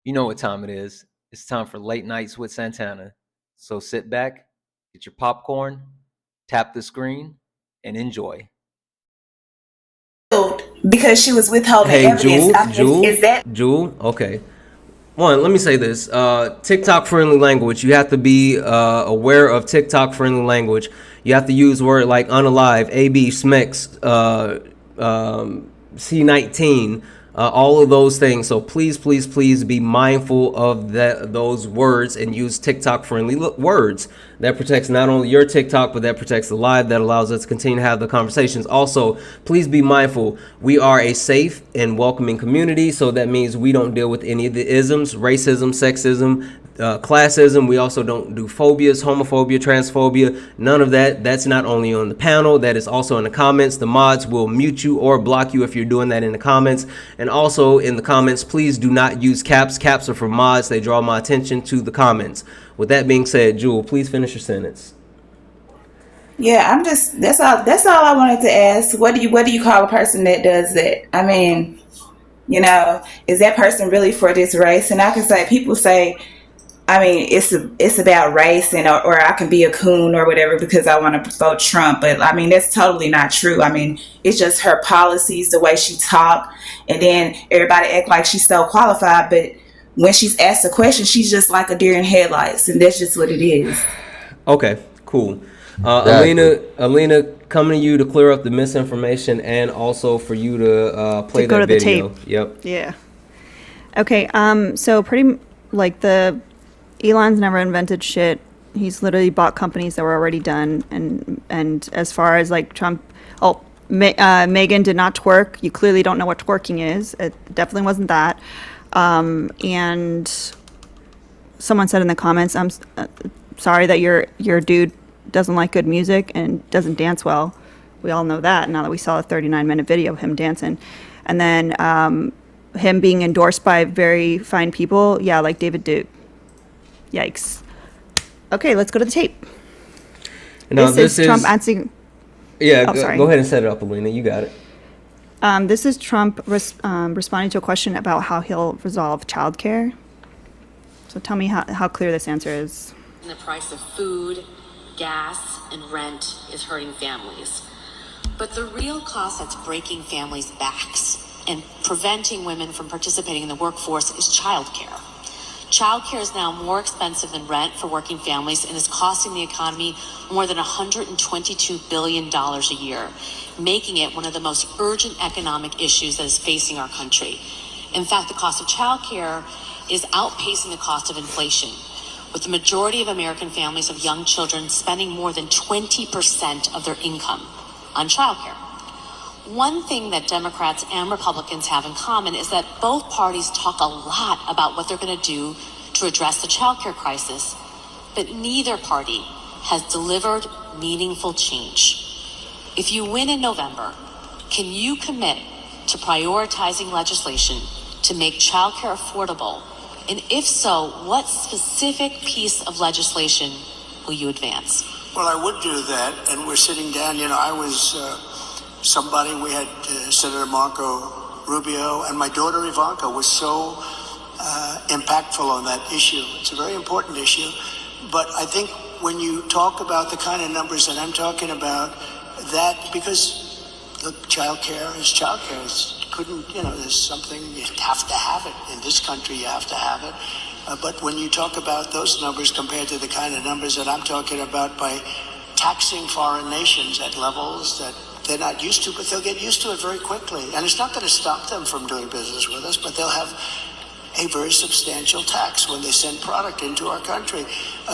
You know what time it is. It's time for Late Nights with Santana. So sit back, get your popcorn, tap the screen, and enjoy. Because she was withholding Hey, evidence. Jewel, I mean, is that Jewel. Okay. One, let me say this. TikTok friendly language. You have to be aware of TikTok friendly language. You have to use word like unalive, AB, SMEX, C19, all of those things. So please, please, please be mindful of those words and use TikTok friendly words. That protects not only your TikTok, but that protects the live, that allows us to continue to have the conversations. Also, please be mindful. We are a safe and welcoming community, so that means we don't deal with any of the isms, racism, sexism, classism. We also don't do phobias, homophobia, transphobia, none of that. That's not only on the panel, that is also in the comments. The mods will mute you or block you if you're doing that in the comments. And also in the comments, please do not use caps. Caps are for mods. They draw my attention to the comments. With that being said, Jewel, please finish your sentence. yeah, I'm just that's all I wanted to ask. What do you call a person that does that? I mean, is that person really for this race? And I can say people say, I mean, it's about race and or I can be a coon or whatever because I want to vote Trump. But I mean, that's totally not true. I mean, it's just her policies, the way she talk, and then everybody act like she's so qualified, but when she's asked a question, she's just like a deer in headlights, and that's just what it is. Okay, cool. Exactly. Alina, coming to you to clear up the misinformation and also for you to To play go that to the tape. video. Yep. Yeah. Okay. So like the Elon's never invented shit. He's literally bought companies that were already done. And as far as like Trump, Megan did not twerk. You clearly don't know what twerking is. It definitely wasn't that. And someone said in the comments, sorry that your dude doesn't like good music and doesn't dance well. We all know that now that we saw a 39-minute video of him dancing. And then him being endorsed by very fine people. Yeah, like David Duke. Yikes. Okay, let's go to the tape. Now This is Trump answering. yeah. Oh, Go sorry. ahead and set it up, Alina. You got it. This is Trump responding to a question about how he'll resolve childcare. So tell me how clear this answer is. The price of food, gas, and rent is hurting families. But the real cost that's breaking families' backs and preventing women from participating in the workforce is childcare. Childcare is now more expensive than rent for working families and is costing the economy more than $122 billion a year, making it one of the most urgent economic issues that is facing our country. In fact, the cost of childcare is outpacing the cost of inflation, with the majority of American families of young children spending more than 20% of their income on childcare. One thing that Democrats and Republicans have in common is that both parties talk a lot about what they're going to do to address the childcare crisis, but neither party has delivered meaningful change. If you win in November, can you commit to prioritizing legislation to make childcare affordable? And if so, what specific piece of legislation will you advance? Well, I would do that, and we're sitting down. I was somebody, we had Senator Marco Rubio, and my daughter Ivanka was so impactful on that issue. It's a very important issue, but I think when you talk about the kind of numbers that I'm talking about, that because look, childcare is childcare. There's something, you have to have it. In this country, you have to have it. But when you talk about those numbers compared to the kind of numbers that I'm talking about by taxing foreign nations at levels that they're not used to, but they'll get used to it very quickly. And it's not going to stop them from doing business with us, but they'll have a very substantial tax when they send product into our country.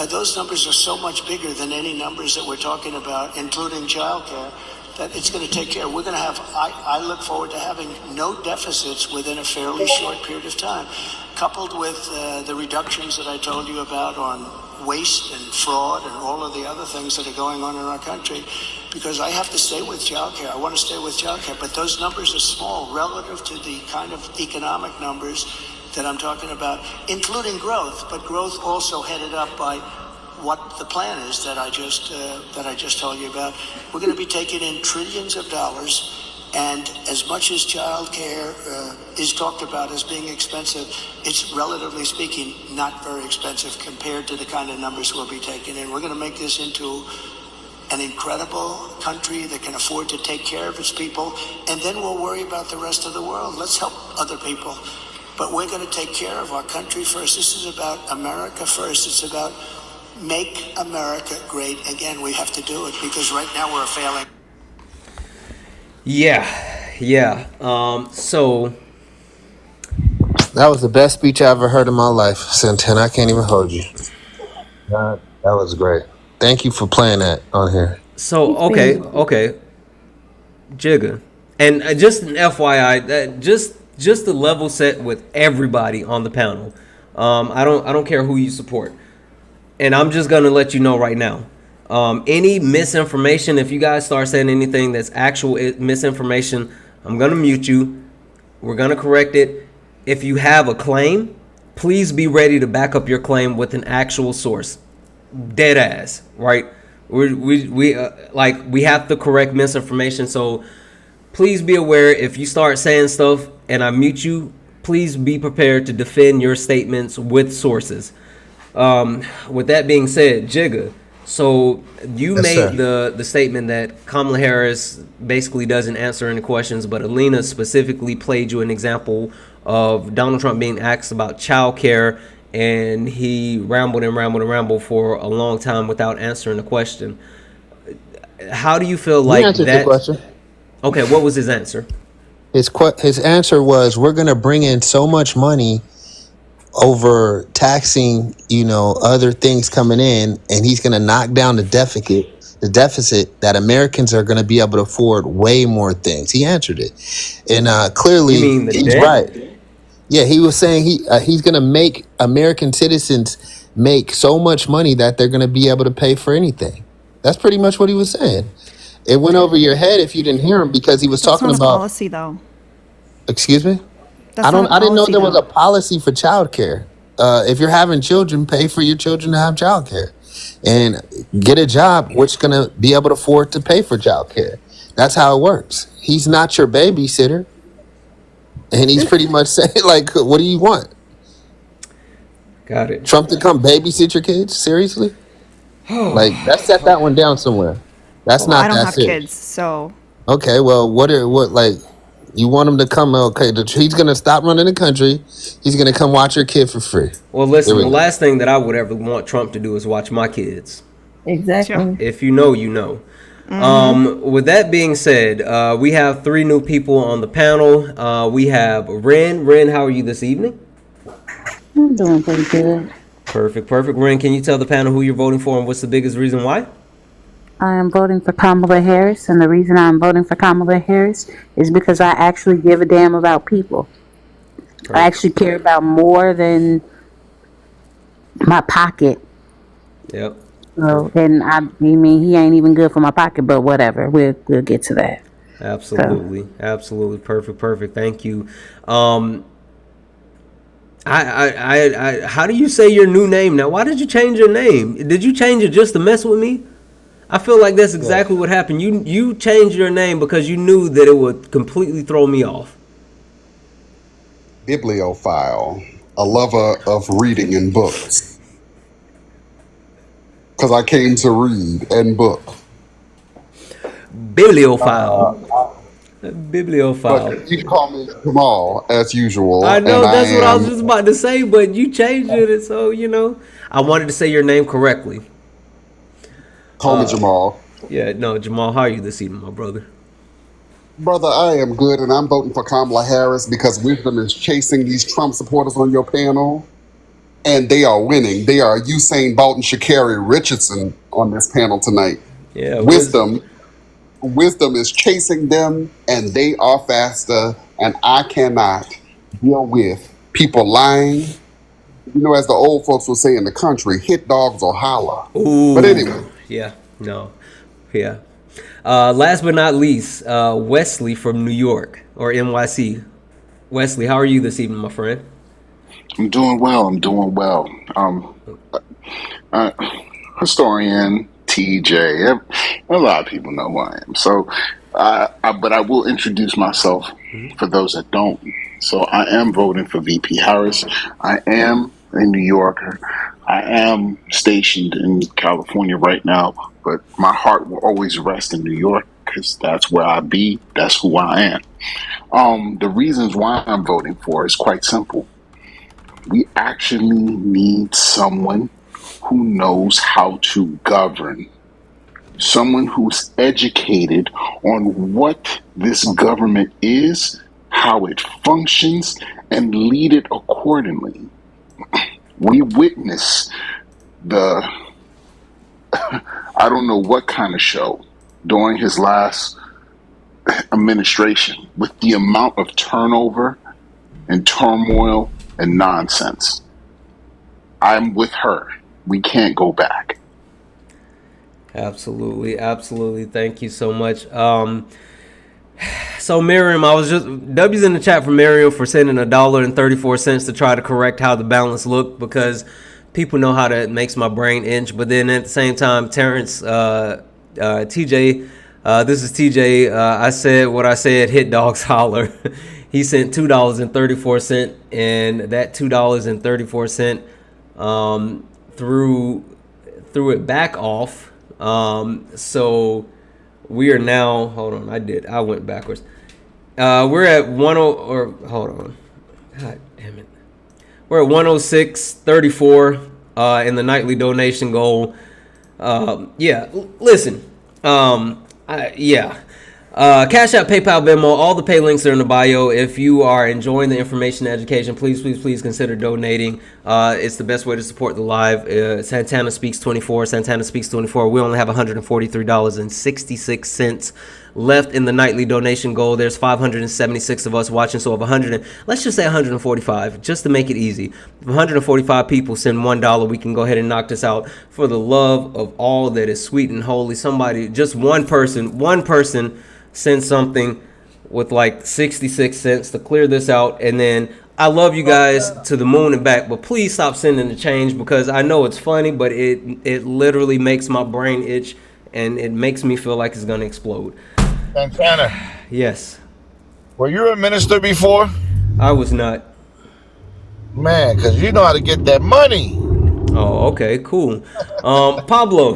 Those numbers are so much bigger than any numbers that we're talking about, including childcare, that it's going to take care. We're going to have, I look forward to having no deficits within a fairly short period of time, coupled with the reductions that I told you about on waste and fraud and all of the other things that are going on in our country, because I have to stay with childcare. I want to stay with childcare, but those numbers are small relative to the kind of economic numbers that I'm talking about, including growth, but growth also headed up by what the plan is that I just told you about. We're going to be taking in trillions of dollars And as much as childcare is talked about as being expensive, it's relatively speaking not very expensive compared to the kind of numbers we'll be taking in. We're going to make this into an incredible country that can afford to take care of its people, and then we'll worry about the rest of the world. Let's help other people. But we're going to take care of our country first. This is about America first. It's about make America great again. We have to do it because right now we're failing. Yeah. So That was the best speech I ever heard in my life, Santana. I can't even hold you. That was great. Thank you for playing that on here. okay, Jigga, and just an FYI, that just to level set with everybody on the panel. I don't care who you support, and I'm just gonna let you know right now. Any misinformation, if you guys start saying anything that's actual misinformation, I'm gonna mute you. We're gonna correct it. If you have a claim, please be ready to back up your claim with an actual source. Dead ass, right? We have to correct misinformation. So please be aware if you start saying stuff and I mute you, please be prepared to defend your statements with sources. With that being said, Jigga, so you Yes, made sir. the statement that Kamala Harris basically doesn't answer any questions, but Alina specifically played you an example of Donald Trump being asked about child care, and he rambled for a long time without answering the question. How do you feel He like answered your that? question. Okay, what was his answer? His answer was, "We're going to bring in so much money over taxing, other things coming in, and he's going to knock down the deficit that Americans are going to be able to afford way more things." He answered it, and You clearly mean the he's debt? right. Yeah, he was saying he's going to make American citizens make so much money that they're going to be able to pay for anything. That's pretty much what he was saying. It went over your head if you didn't hear him because he was That's talking not a about. policy, though. Excuse me. That's not a I didn't know policy, there was though. a policy for childcare. If you're having children, pay for your children to have childcare, and get a job which gonna be able to afford to pay for childcare. That's how it works. He's not your babysitter, and he's pretty much saying like, "What do you want? Got it. Trump to come babysit your kids? Seriously? Like, let's set that one down somewhere. That's Well, I not don't that have serious." kids, so Okay, well, like you want him to come? Okay, he's gonna stop running the country. He's gonna come watch your kid for free. Well, There listen, we the go. last thing that I would ever want Trump to do is watch my kids. sure. Exactly. If you know, you know. With that being said, we have three new people on the panel. We have Ren. Ren, how are you this evening? I'm doing pretty good. Perfect. Ren, can you tell the panel who you're voting for and what's the biggest reason why? I am voting for Kamala Harris, and the reason I'm voting for Kamala Harris is because I actually give a damn about people. I Perfect. actually care about more than my pocket. Yep. So, Perfect. and I mean, he ain't even good for my pocket, but whatever. We'll get to that. So, Absolutely. Perfect. Thank you. Um, how do you say your new name now? Why did you change your name? Did you change it just to mess with me? I feel like that's Yeah. exactly what happened. You changed your name because you knew that it would completely throw me off. Bibliophile, a lover of reading and books, because I came to read and book. Bibliophile. But Bibliophile. you can call me Jamal as I usual, and know I that's what I was am just about to say, but you changed it, so I wanted to say your name correctly. call me Jamal. Yeah, no, Jamal, how are you this evening, my brother? Brother, I am good, and I'm voting for Kamala Harris because wisdom is chasing these Trump supporters on your panel, and they are winning. They are Usain Bolt and Sha'Carri Richardson on this panel tonight. Yeah, Wisdom Wisdom is chasing them, and they are faster. And I cannot deal with people lying. As the old folks would say in the country, hit dogs or holler. But anyway, Ooh, yeah, no, yeah. Last but not least, Wesley from New York or NYC. Wesley, how are you this evening, my friend? I'm doing well. I'm doing well. Uh, Historian TJ. A lot of people know who I am. So, but I will introduce myself for those that don't. So, I am voting for VP Harris. I am a New Yorker. I am stationed in California right now, but my heart will always rest in New York because that's where I be. That's who I am. The reasons why I'm voting for is quite simple. We actually need someone who knows how to govern, someone who's educated on what this government is, how it functions, and lead it accordingly. We witness the, I don't know what kind of show during his last administration with the amount of turnover and turmoil and nonsense. I'm with her. We can't go back. Absolutely, absolutely. Thank you so much. So Miriam, I was just W's in the chat for Miriam for sending $1.34 to try to correct how the balance looked, because people know how that makes my brain inch. But then at the same time, Terrence, TJ, this is TJ. I said what I said. Hit dogs holler. He sent $2.34, and that $2.34 threw it back off. So we are now, hold on, I went backwards. We're at hold on. God damn it. We're at 106.34 in the nightly donation goal. Listen. Cash App, PayPal, Venmo, all the pay links are in the bio. If you are enjoying the information and education, please consider donating. It's the best way to support the live. Santana Speaks 24. Santana Speaks 24. We only have $143.66 left in the nightly donation goal. There's 576 of us watching, so let's just say 145, just to make it easy. If 145 people send $1, we can go ahead and knock this out. For the love of all that is sweet and holy, somebody, just one person send something with like 66 cents to clear this out. And then I love you guys to the moon and back, but please stop sending the change, because I know it's funny, but it literally makes my brain itch, and it makes me feel like it's going to explode. Santana, Yes. were you a minister before? I was not. Man, because you know how to get that money. Oh, okay, cool. Pablo,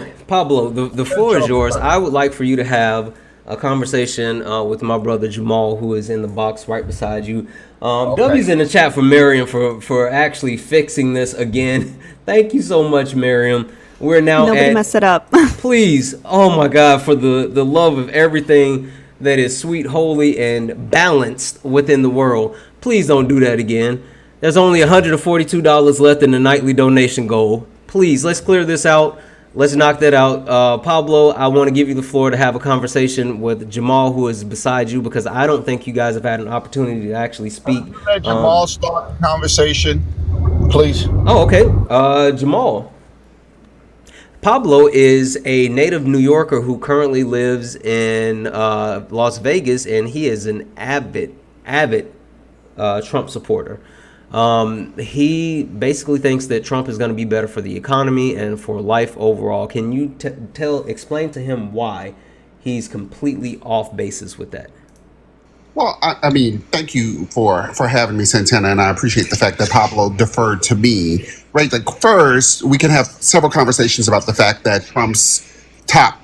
the floor is yours. I would like for you to have a conversation with my brother Jamal, who is in the box right beside you. W's in the chat for Miriam for actually fixing this again. Thank you so much, Miriam. We're now Nobody messed it up. Please, oh my God, for the love of everything that is sweet, holy, and balanced within the world, please don't do that again. There's only $142 left in the nightly donation goal. Please, let's clear this out. Let's knock that out. Pablo, I want to give you the floor to have a conversation with Jamal, who is beside you, because I don't think you guys have had an opportunity to actually speak. Let Jamal start the conversation, please. Oh, okay. Jamal. Pablo is a native New Yorker who currently lives in Las Vegas, and he is an avid Trump supporter. He basically thinks that Trump is going to be better for the economy and for life overall. Can you explain to him why he's completely off basis with that? Well, I mean, thank you for having me, Santana, and I appreciate the fact that Pablo deferred to me. Right, like first, we can have several conversations about the fact that Trump's top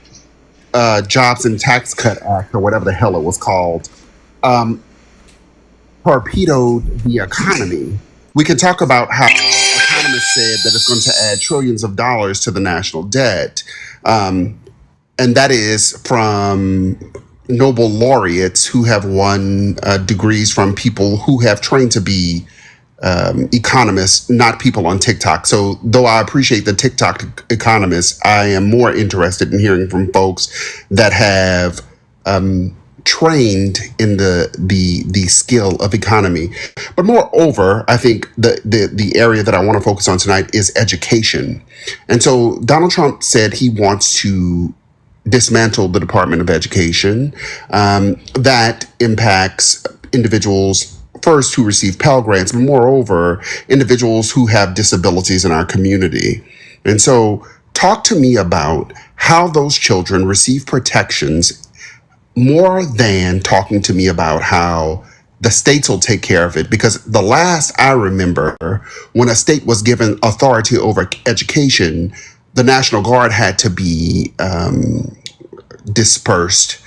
Jobs and Tax Cut Act, or whatever the hell it was called, torpedoed the economy. We can talk about how economists said that it's going to add trillions of dollars to the national debt, and that is from Nobel laureates who have won degrees from people who have trained to be economists, not people on TikTok. So though I appreciate the TikTok economists, I am more interested in hearing from folks that have trained in the skill of economy. But moreover, I think the area that I want to focus on tonight is education. And so Donald Trump said he wants to dismantle the Department of Education. That impacts individuals first who receive Pell Grants, but moreover, individuals who have disabilities in our community. And so Talk to me about how those children receive protections more than talking to me about how the states will take care of it. Because the last I remember, when a state was given authority over education, the National Guard had to be dispersed,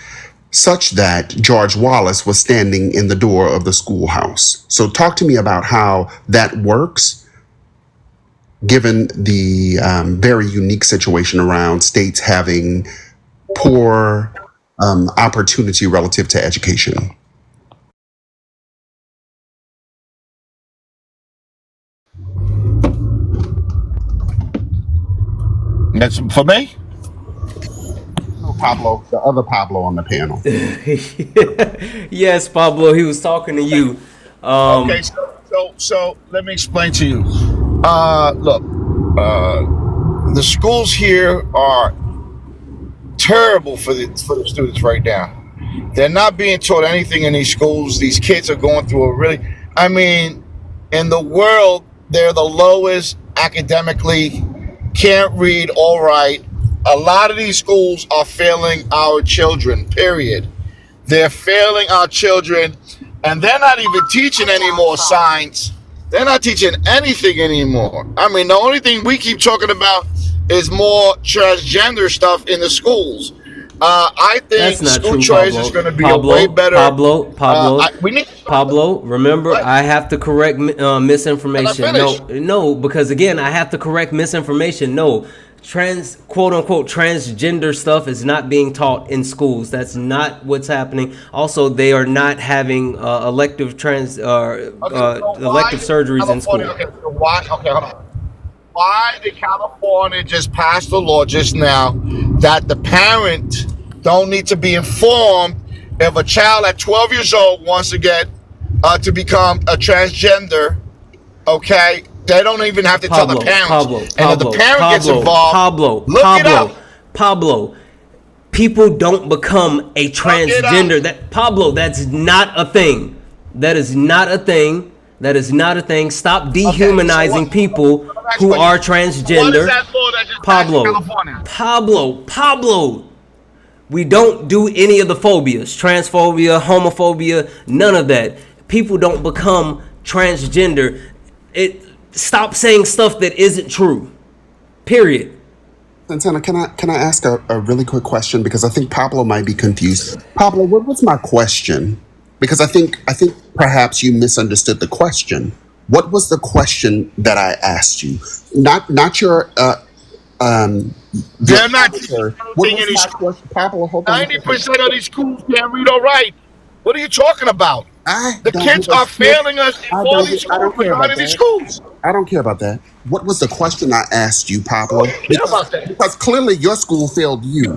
such that George Wallace was standing in the door of the schoolhouse. So, talk to me about how that works, given the very unique situation around states having poor opportunity relative to education. That's for me. No, Pablo, the other Pablo on the panel. Yes, Pablo, he was talking to you. Okay, so let me explain to you. Look, the schools here are terrible for the students right now. They're not being taught anything in these schools. These kids are going through a really, I mean, in the world, they're the lowest academically, can't read or write. A lot of these schools are failing our children, period. They're failing our children, and they're not even teaching any more science. They're not teaching anything anymore. I mean, the only thing we keep talking about is more transgender stuff in the schools. I think That's not school true, choice Pablo. is going to be a way better. We need to Pablo. Remember, what? I have to correct Can I misinformation. finish? No, because again, I have to correct misinformation. No, quote unquote transgender stuff is not being taught in schools. That's not what's happening. Also, they are not having elective elective surgeries in school. Okay, so why? Okay, hold on. Why did California just pass the law just now that the parent don't need to be informed if a child at 12 years old wants to get to become a transgender? Okay, they don't even have to tell the parents. And if the parent gets involved, look it up. Pablo. People don't become a transgender. That's not a thing. That is not a thing. That is not a thing. Stop dehumanizing people who are transgender. What is that law that just passed in California? Pablo. We don't do any of the phobias, transphobia, homophobia, none of that. People don't become transgender. Stop saying stuff that isn't true. Period. Santana, can I ask a really quick question, because I think Pablo might be confused. Pablo, what was my question? Because I think perhaps you misunderstood the question. What was the question that I asked you? Not your They're not teaching anything in these schools. Pablo, hold on. 90% of these schools can't read or write. What are you talking about? The kids are failing us in all these schools regarding these schools. I don't care about that. What was the question I asked you, Pablo? I don't care about that. Because clearly your school failed you.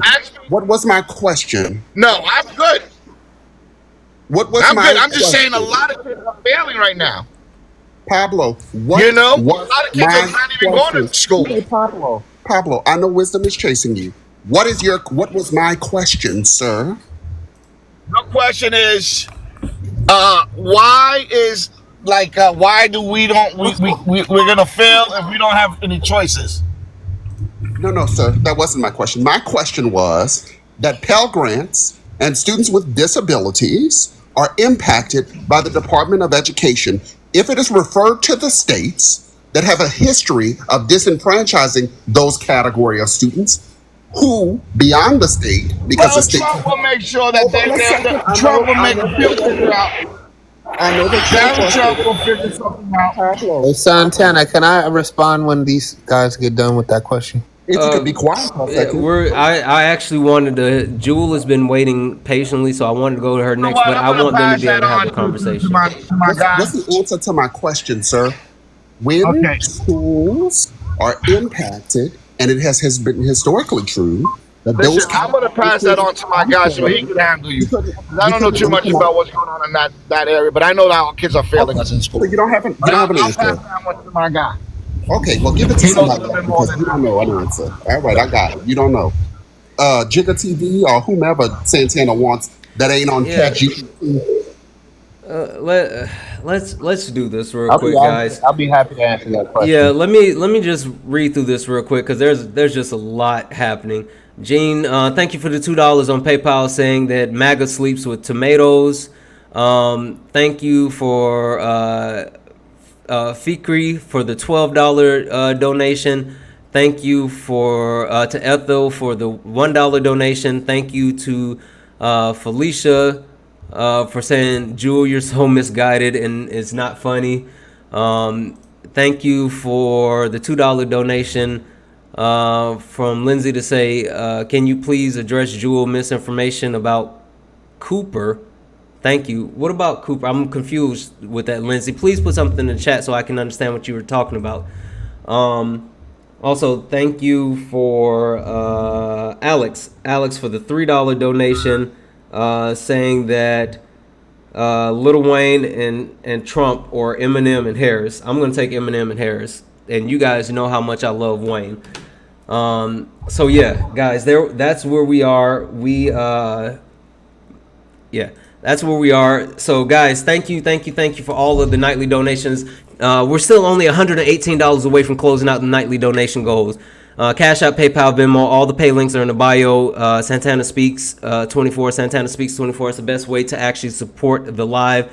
What was my question? No, I'm good. What was I'm my good. I'm just question? saying a lot of kids are failing right now. Pablo, what You know, a was lot of kids my are not even going question? to school. Okay, Pablo, I know wisdom is chasing you. What was my question, sir? My question is, why do we're gonna fail if we don't have any choices? No, sir. That wasn't my question. My question was that Pell Grants and students with disabilities are impacted by the Department of Education if it is referred to the states that have a history of disenfranchising those category of students who, beyond the state, because the state... Trump will make sure that Trump will make a figure out. I know that Trump will figure something out. Pablo, Hey, Santana, can I respond when these guys get done with that question? if you could be quiet for a second. I actually wanted to. Jewel has been waiting patiently, so I wanted to go to her next. But I want them to be able to have a conversation. What's the answer to my question, sir? When schools are impacted, and it has been historically true, that Listen, I'm going to pass that on to my guy so he can handle you. I don't know too much about what's going on in that area, but I know that our kids are failing us in school. So you don't have an I'll answer. pass that one to my guy. Okay, well, give it to somebody else because you don't know an answer. All right, I got it. You don't know. Jigga TV or whomever Santana wants that ain't on ChatGPT. let's do this real quick, guys. I'll be happy to answer that Yeah, question. let me just read through this real quick because there's just a lot happening. Gene, thank you for the $2 on PayPal saying that MAGA sleeps with tomatoes. Thank you for Fikri for the $12 donation. Thank you for to Ethel for the $1 donation. Thank you to Felicia for saying, Jewel, you're so misguided and it's not funny. Thank you for the $2 donation from Lindsay to say, can you please address Jewel misinformation about Cooper? Thank you. What about Cooper? I'm confused with that, Lindsay. Please put something in the chat so I can understand what you were talking about. Also, thank you for Alex for the $3 donation, saying that Lil Wayne and Trump or Eminem and Harris. I'm gonna take Eminem and Harris, and you guys know how much I love Wayne. So yeah, guys, that's where we are. That's where we are. So guys, thank you for all of the nightly donations. We're still only $118 away from closing out the nightly donation goals. Cash App, PayPal, Venmo, all the pay links are in the bio. Santana Speaks 24. Santana Speaks 24 is the best way to actually support the live.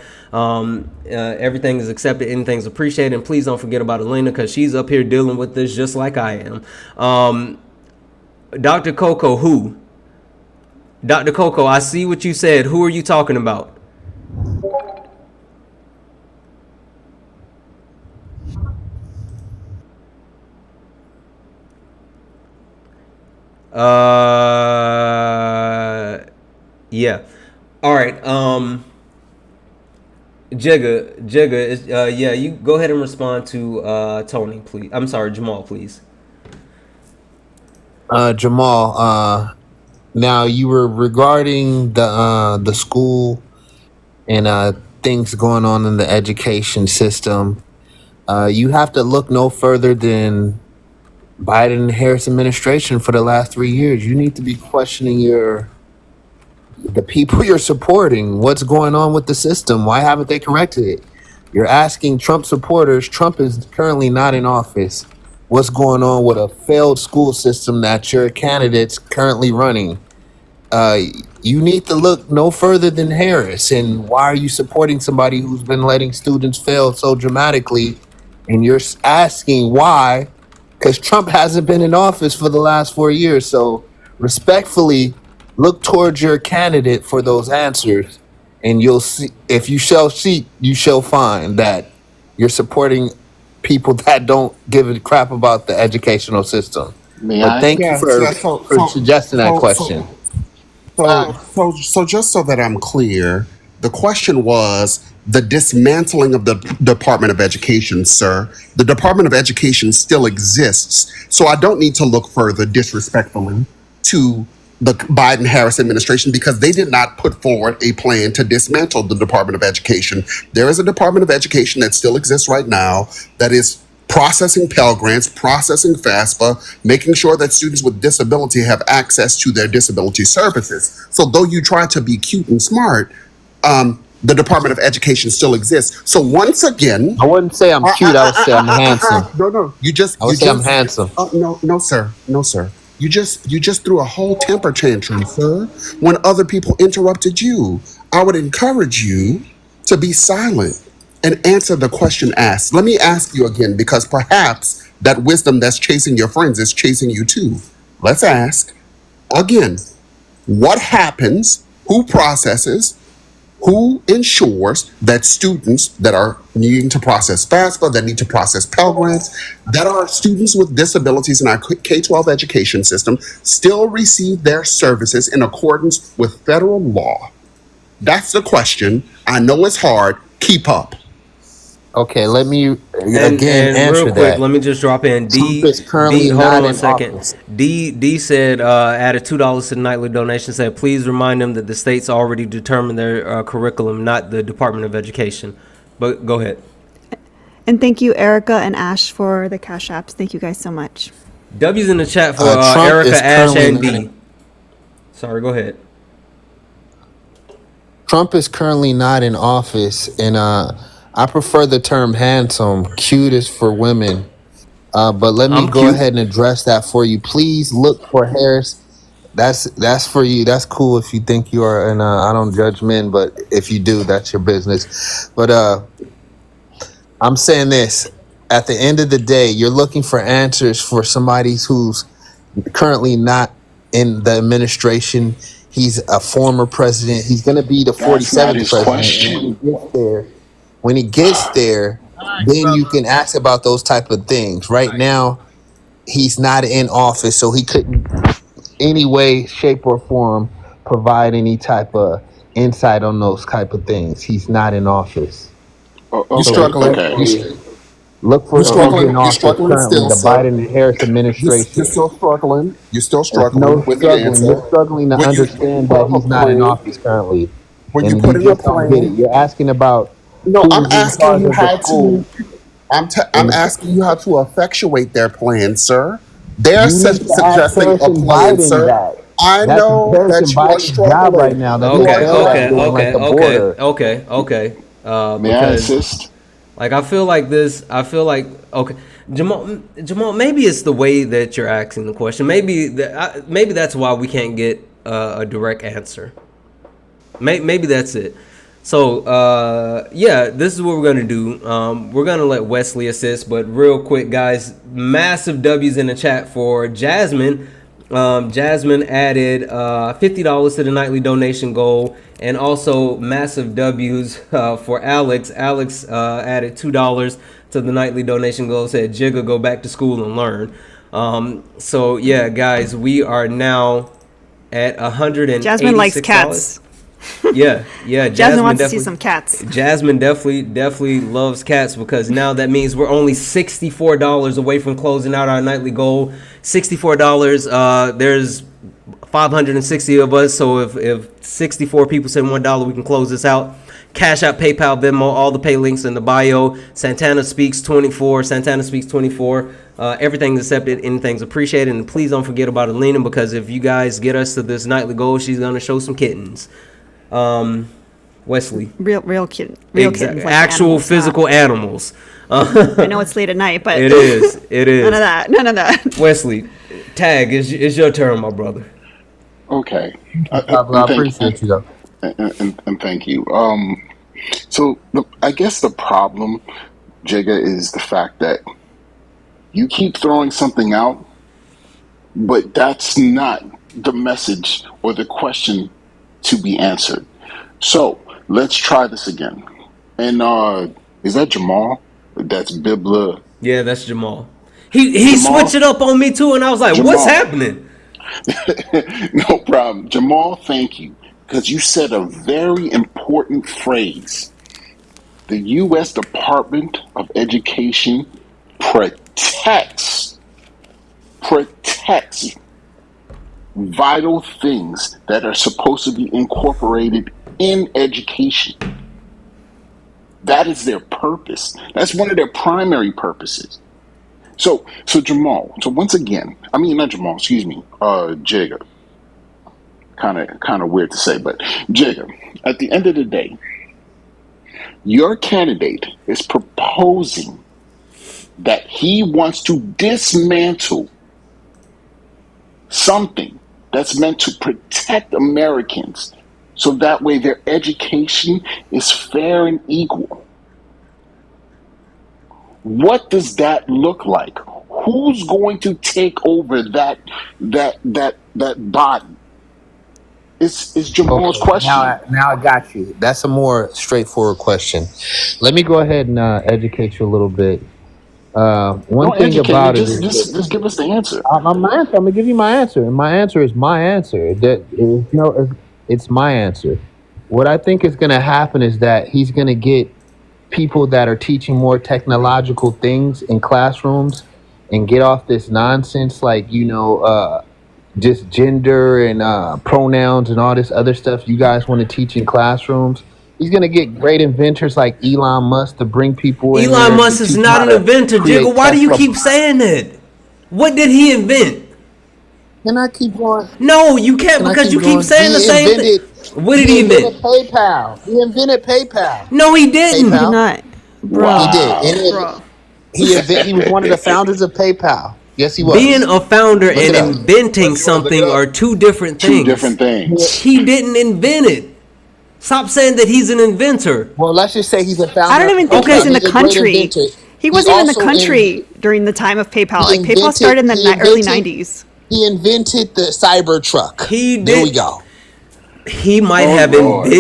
Everything is accepted, anything's appreciated, and please don't forget about Elena because she's up here dealing with this just like I am. Dr. Coco, who? Dr. Coco, I see what you said. Who are you talking about? Yeah. All right. Jigga is yeah, you go ahead and respond to Tony, please. I'm sorry, Jamal, please. Jamal, now you were regarding the school and things going on in the education system. You have to look no further than Biden and Harris administration for the last 3 years. You need to be questioning the people you're supporting. What's going on with the system? Why haven't they corrected it? You're asking Trump supporters. Trump is currently not in office. What's going on with a failed school system that your candidate's currently running? You need to look no further than Harris. And why are you supporting somebody who's been letting students fail so dramatically? And you're asking why? Because Trump hasn't been in office for the last 4 years. So respectfully, look towards your candidate for those answers. And you'll see, if you shall seek, you shall find that you're supporting people that don't give a crap about the educational system. May But I? thank you Yeah. for suggesting that question. So just so that I'm clear, the question was the dismantling of the Department of Education, sir. The Department of Education still exists. So I don't need to look further disrespectfully to the Biden Harris administration because they did not put forward a plan to dismantle the Department of Education. There is a Department of Education that still exists right now that is processing Pell Grants, processing FAFSA, making sure that students with disability have access to their disability services. So though you try to be cute and smart, the Department of Education still exists. So once again, I wouldn't say I'm cute. I would say I'm handsome. no, I would say I'm handsome. no, sir, no, sir. You just threw a whole temper tantrum, sir, when other people interrupted you. I would encourage you to be silent and answer the question asked. Let me ask you again, because perhaps that wisdom that's chasing your friends is chasing you too. Let's ask again, what happens, who processes, who ensures that students that are needing to process FAFSA, that need to process Pell Grants, that are students with disabilities in our K-12 education system still receive their services in accordance with federal law? That's the question. I know it's hard. Keep up. Okay, let me And answer real quick, that. let me just drop in. Trump D is currently D, hold not on a in second. office. D said added $2 to the nightly donation. Said please remind them that the states already determined their curriculum, not the Department of Education. But go ahead. And thank you, Erica and Ash, for the cash apps. Thank you guys so much. W's in the chat for Trump Erica, is Ash, currently and not D. Sorry, go ahead. Trump is currently not in office, and I prefer the term handsome. Cute is for women. But let me I'm go cute. ahead and address that for you. Please look for Harris. That's for you. That's cool if you think you are, and I don't judge men, but if you do, that's your business. But I'm saying this: at the end of the day, you're looking for answers for somebody who's currently not in the administration. He's a former president. He's going to be the That's not 47th his president, and when he question. gets there, then you can ask about those type of things. Right now, he's not in office, so he couldn't any way, shape, or form provide any type of insight on those type of things. He's not in office. Oh, You So okay, struggling? okay, respectfully, look You for who's in struggling? You office struggling currently, still, the sir? Biden and Harris You're administration. still struggling. You're still It's struggling no with the struggling. answer. You're struggling to When you understand put that up a he's not in plan, office currently. when you And put you in a just don't get it. plan, You're asking about no, I'm who's in asking charge you of the how to. school. I'm And asking you how to effectuate their plan, sir. They're you need to ask suggesting a Harrison plan, Biden sir. that. I That's know Harrison that you are Biden's job right struggling. now that You he are Okay, failed at okay, doing, struggling. like okay, the okay, border. okay, okay. may I Because assist? like I feel like this. I feel like okay, Jamal. Maybe it's the way that you're asking the question. Maybe that's why we can't get a direct answer. Maybe that's it. So yeah, this is what we're gonna do. We're gonna let Wesley assist, but real quick, guys, massive W's in the chat for Jasmine. Jasmine added $50 to the nightly donation goal, and also massive W's for Alex. Alex added $2 to the nightly donation goal. Said Jigga, go back to school and learn. So yeah, guys, we are now at Jasmine likes $186. cats. Yeah, Jasmine wants to see some cats. Jasmine definitely loves cats, because now that means we're only $64 away from closing out our nightly goal. $64. There's 560 of us, so if 64 people send $1, we can close this out. Cash App, PayPal, Venmo, all the pay links in the bio. Santana Speaks 24. Santana Speaks 24. Everything's accepted. Anything's appreciated. And please don't forget about Alina, because if you guys get us to this nightly goal, she's gonna show some kittens. Wesley. Real kid, real kittens, like Actual animals, physical animals. I know it's late at night, but It is. none of that. None of that. Wesley, tag is your turn, my brother. Okay, I appreciate you though. and thank you. So I guess the problem, Jigga, is the fact that you keep throwing something out, but that's not the message or the question to be answered. So let's try this again. And is that Jamal? That's Bibla. Yeah, that's Jamal. He switched Jamal? it up on me too, and I was like, what's Jamal. happening? No problem. Jamal, thank you. Because you said a very important phrase. The U.S. Department of Education protects vital things that are supposed to be incorporated in education. That is their purpose. That's one of their primary purposes. So Jamal. So once again, I mean not Jamal. Excuse me. Jigga. Kind of weird to say, but Jigga. At the end of the day, your candidate is proposing that he wants to dismantle something that's meant to protect Americans, so that way their education is fair and equal. What does that look like? Who's going to take over that body? Is Jamal's Okay, question. now I got you. That's a more straightforward question. Let me go ahead and educate you a little bit. One Don't thing educate me. about it Just is just this. just give us the answer. I'm gonna give you my answer, and my answer is my answer. That is no, it's my answer. What I think is gonna happen is that he's gonna get people that are teaching more technological things in classrooms and get off this nonsense, like just gender and pronouns and all this other stuff you guys want to teach in classrooms. He's gonna get great inventors like Elon Musk to bring people in Elon there to Musk is teach not how an to inventor, Jigga. create Why do you Tesla. keep saying that? What did he invent? Can I keep going? No, you can't, Can I because keep you keep going? saying the same thing. What did he invent? PayPal. He invented PayPal. No, he He did didn't. PayPal. not. Bro, He did. And bro. he was one of the founders of PayPal. Yes, he Being was. a founder Look and it up. inventing You want to look it something up? are two different Two things. different things. He didn't invent it. Stop saying that he's an inventor. Well, let's just say he's a I founder don't of even think he Okay. was PayPal. in the He's a great country. inventor. He He wasn't even in the also country during the time of PayPal. he Like PayPal invented started in the he early invented 90s. he invented the Cybertruck. He There we did. go. He might Oh have Lord.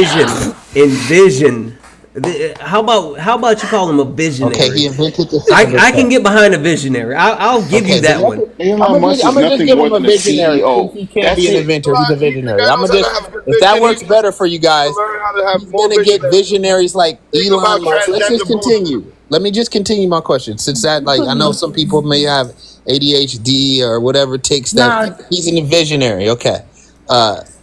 envisioned. How about you call him a Okay, he visionary? invented the I can Cybertruck. get behind a visionary. I'll give you Okay, that one. Elon Musk I'm is gonna just nothing give more him a than a visionary since CEO. he can't That's be an it. inventor. He's a The visionary. guy I'm knows gonna how to just, have a good if that vision. works better for you guys, Learn how to have he's more gonna vision. get visionaries like Think about Elon Musk. Let's just transgender bullshit. continue. Let me just continue my question. Since that, like, I know some people may have ADHD or whatever ticks that No, he's a visionary. Okay.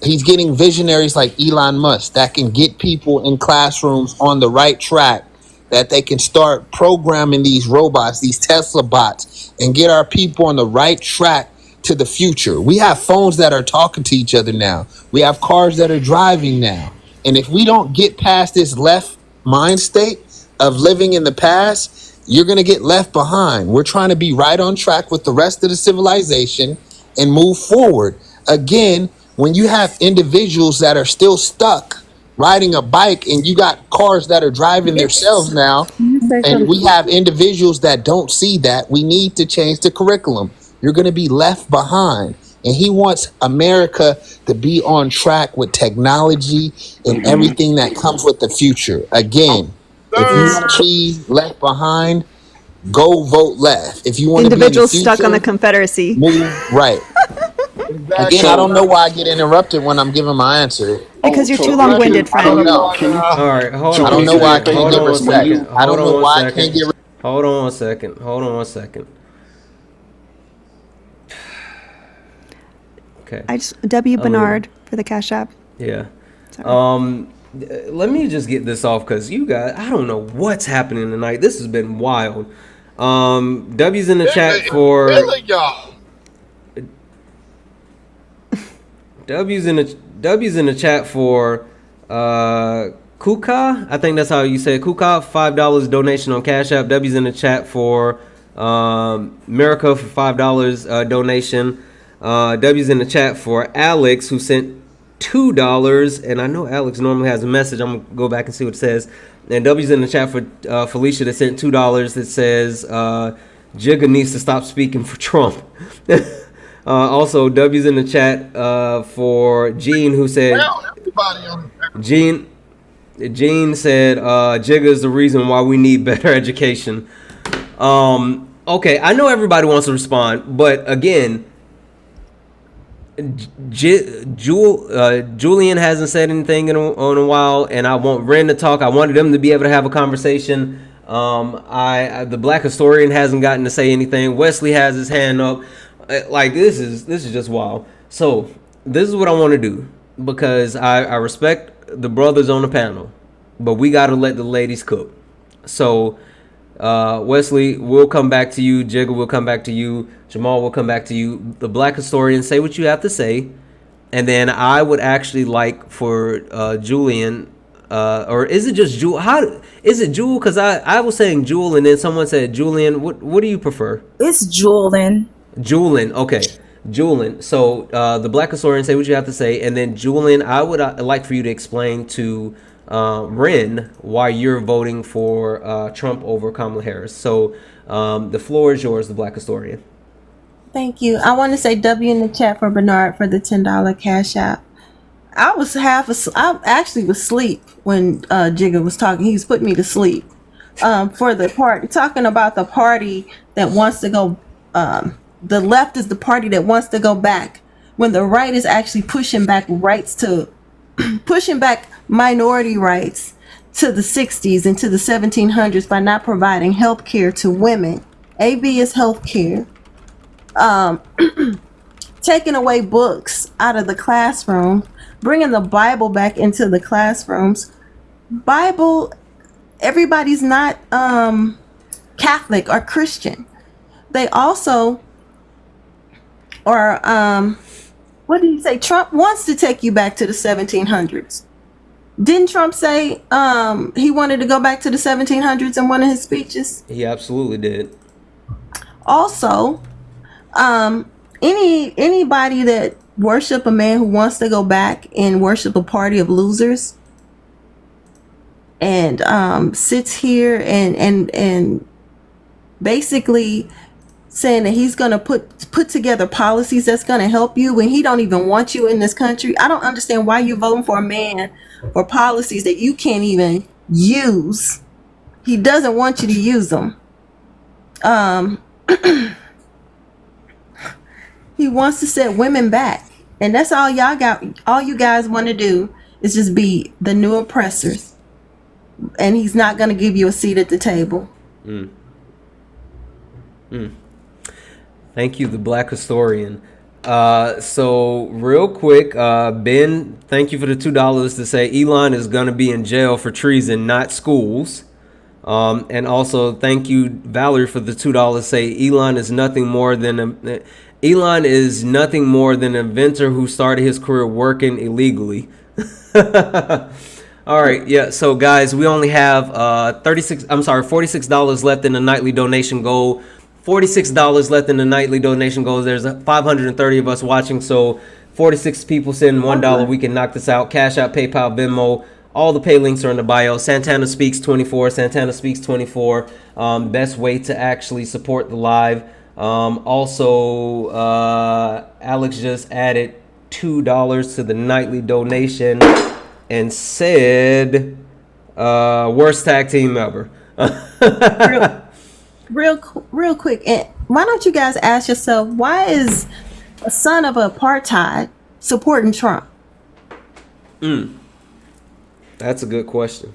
He's getting visionaries like Elon Musk that can get people in classrooms on the right track, that they can start programming these robots, these Tesla bots, and get our people on the right track to the future. We have phones that are talking to each other now. We have cars that are driving now. And if we don't get past this left mind state of living in the past, you're going to get left behind. We're trying to be right on track with the rest of the civilization and move forward. Again, when you have individuals that are still stuck riding a bike and you got cars that are driving themselves now, can you say and we something? have individuals that don't see that, we need to change the curriculum. You're going to be left behind. And he wants America to be on track with technology and everything that comes with the future. Again, if you Sir, want to be left behind, go vote left. If you want to be in the Individuals stuck on the future, Confederacy. move right. Again, exactly. I So don't know why I get interrupted when I'm giving my answer. Because you're too so long Let winded, I don't friend. know. can you All right, hold to I on don't one know answer why I your second. can't Hold get on one thing when respect. second. you I Hold don't on know one why I can't second. get. Hold on one second. Hold on one second. Okay. I just W A little. Bernard for the Cash App. Yeah. Sorry. Let me just get this off because you guys, I don't know what's happening tonight. This has been wild. W's in the chat for Really, y'all. W's in the chat for Kuka. I think that's how you say it. Kuka, $5 donation on Cash App. W's in the chat for Miracle for $5 donation. W's in the chat for Alex, who sent $2, and I know Alex normally has a message. I'm gonna go back and see what it says. And W's in the chat for Felicia that sent $2 that says Jigga needs to stop speaking for Trump. Also, W's in the chat for Gene, who said Well, everybody on the Gene said Jigga is the reason why we need better education. Okay, I know everybody wants to respond, but again, Julian hasn't said anything in a while, and I want Ren to talk. I wanted them to be able to have a conversation. The Black historian hasn't gotten to say anything. Wesley has his hand up. Like this is just wild. So this is what I want to do, because I respect the brothers on the panel, but we got to let the ladies cook. So Wesley, we'll come back to you. Jigga will come back to you. Jamal will come back to you. The Black historian, say what you have to say, and then I would actually like for Julian, or is it just Jewel? How is it Jewel? Because I was saying Jewel, and then someone said Julian. What do you prefer? It's Julian. Julian. Okay, Julian. So the Black historian, say what you have to say, and then Julian, I would like for you to explain to Ren why you're voting for Trump over Kamala Harris. So the floor is yours, the Black historian. Thank you. I want to say W in the chat for Bernard for the $10 Cash App. I actually was asleep when Jigga was talking. He was putting me to sleep. For the party, talking about the party that wants to go, the left is the party that wants to go back, when the right is actually pushing back pushing back minority rights to the 60s and to the 1700s by not providing health care to women. AB is health care. Taking away books out of the classroom, bringing the Bible back into the classrooms. Bible, everybody's not Catholic or Christian. They also are, what do you say? Trump wants to take you back to the 1700s. Didn't Trump say he wanted to go back to the 1700s in one of his speeches? He absolutely did. Also, anybody that worship a man who wants to go back and worship a party of losers and sits here and basically saying that he's going to put together policies that's going to help you when he don't even want you in this country. I don't understand why you're voting for a man for policies that you can't even use. He doesn't want you to use them. He wants to set women back, and that's all y'all got. All you guys want to do is just be the new oppressors, and he's not going to give you a seat at the table. Thank you, the Black Historian. So real quick, Ben, thank you for the $2 to say Elon is going to be in jail for treason, not schools. And also thank you, Valerie, for the $2 to say Elon is nothing more than an inventor who started his career working illegally. All right, yeah. So guys, we only have $46 left in the nightly donation goal. $46 left in the nightly donation goals. There's 530 of us watching, so 46 people send $1. We can knock this out. Cash App, PayPal, Venmo. All the pay links are in the bio. Santana Speaks 24. Santana Speaks 24. Best way to actually support the live. Also, Alex just added $2 to the nightly donation and said, worst tag team ever. Real quick, and why don't you guys ask yourself, why is a son of apartheid supporting Trump? That's a good question.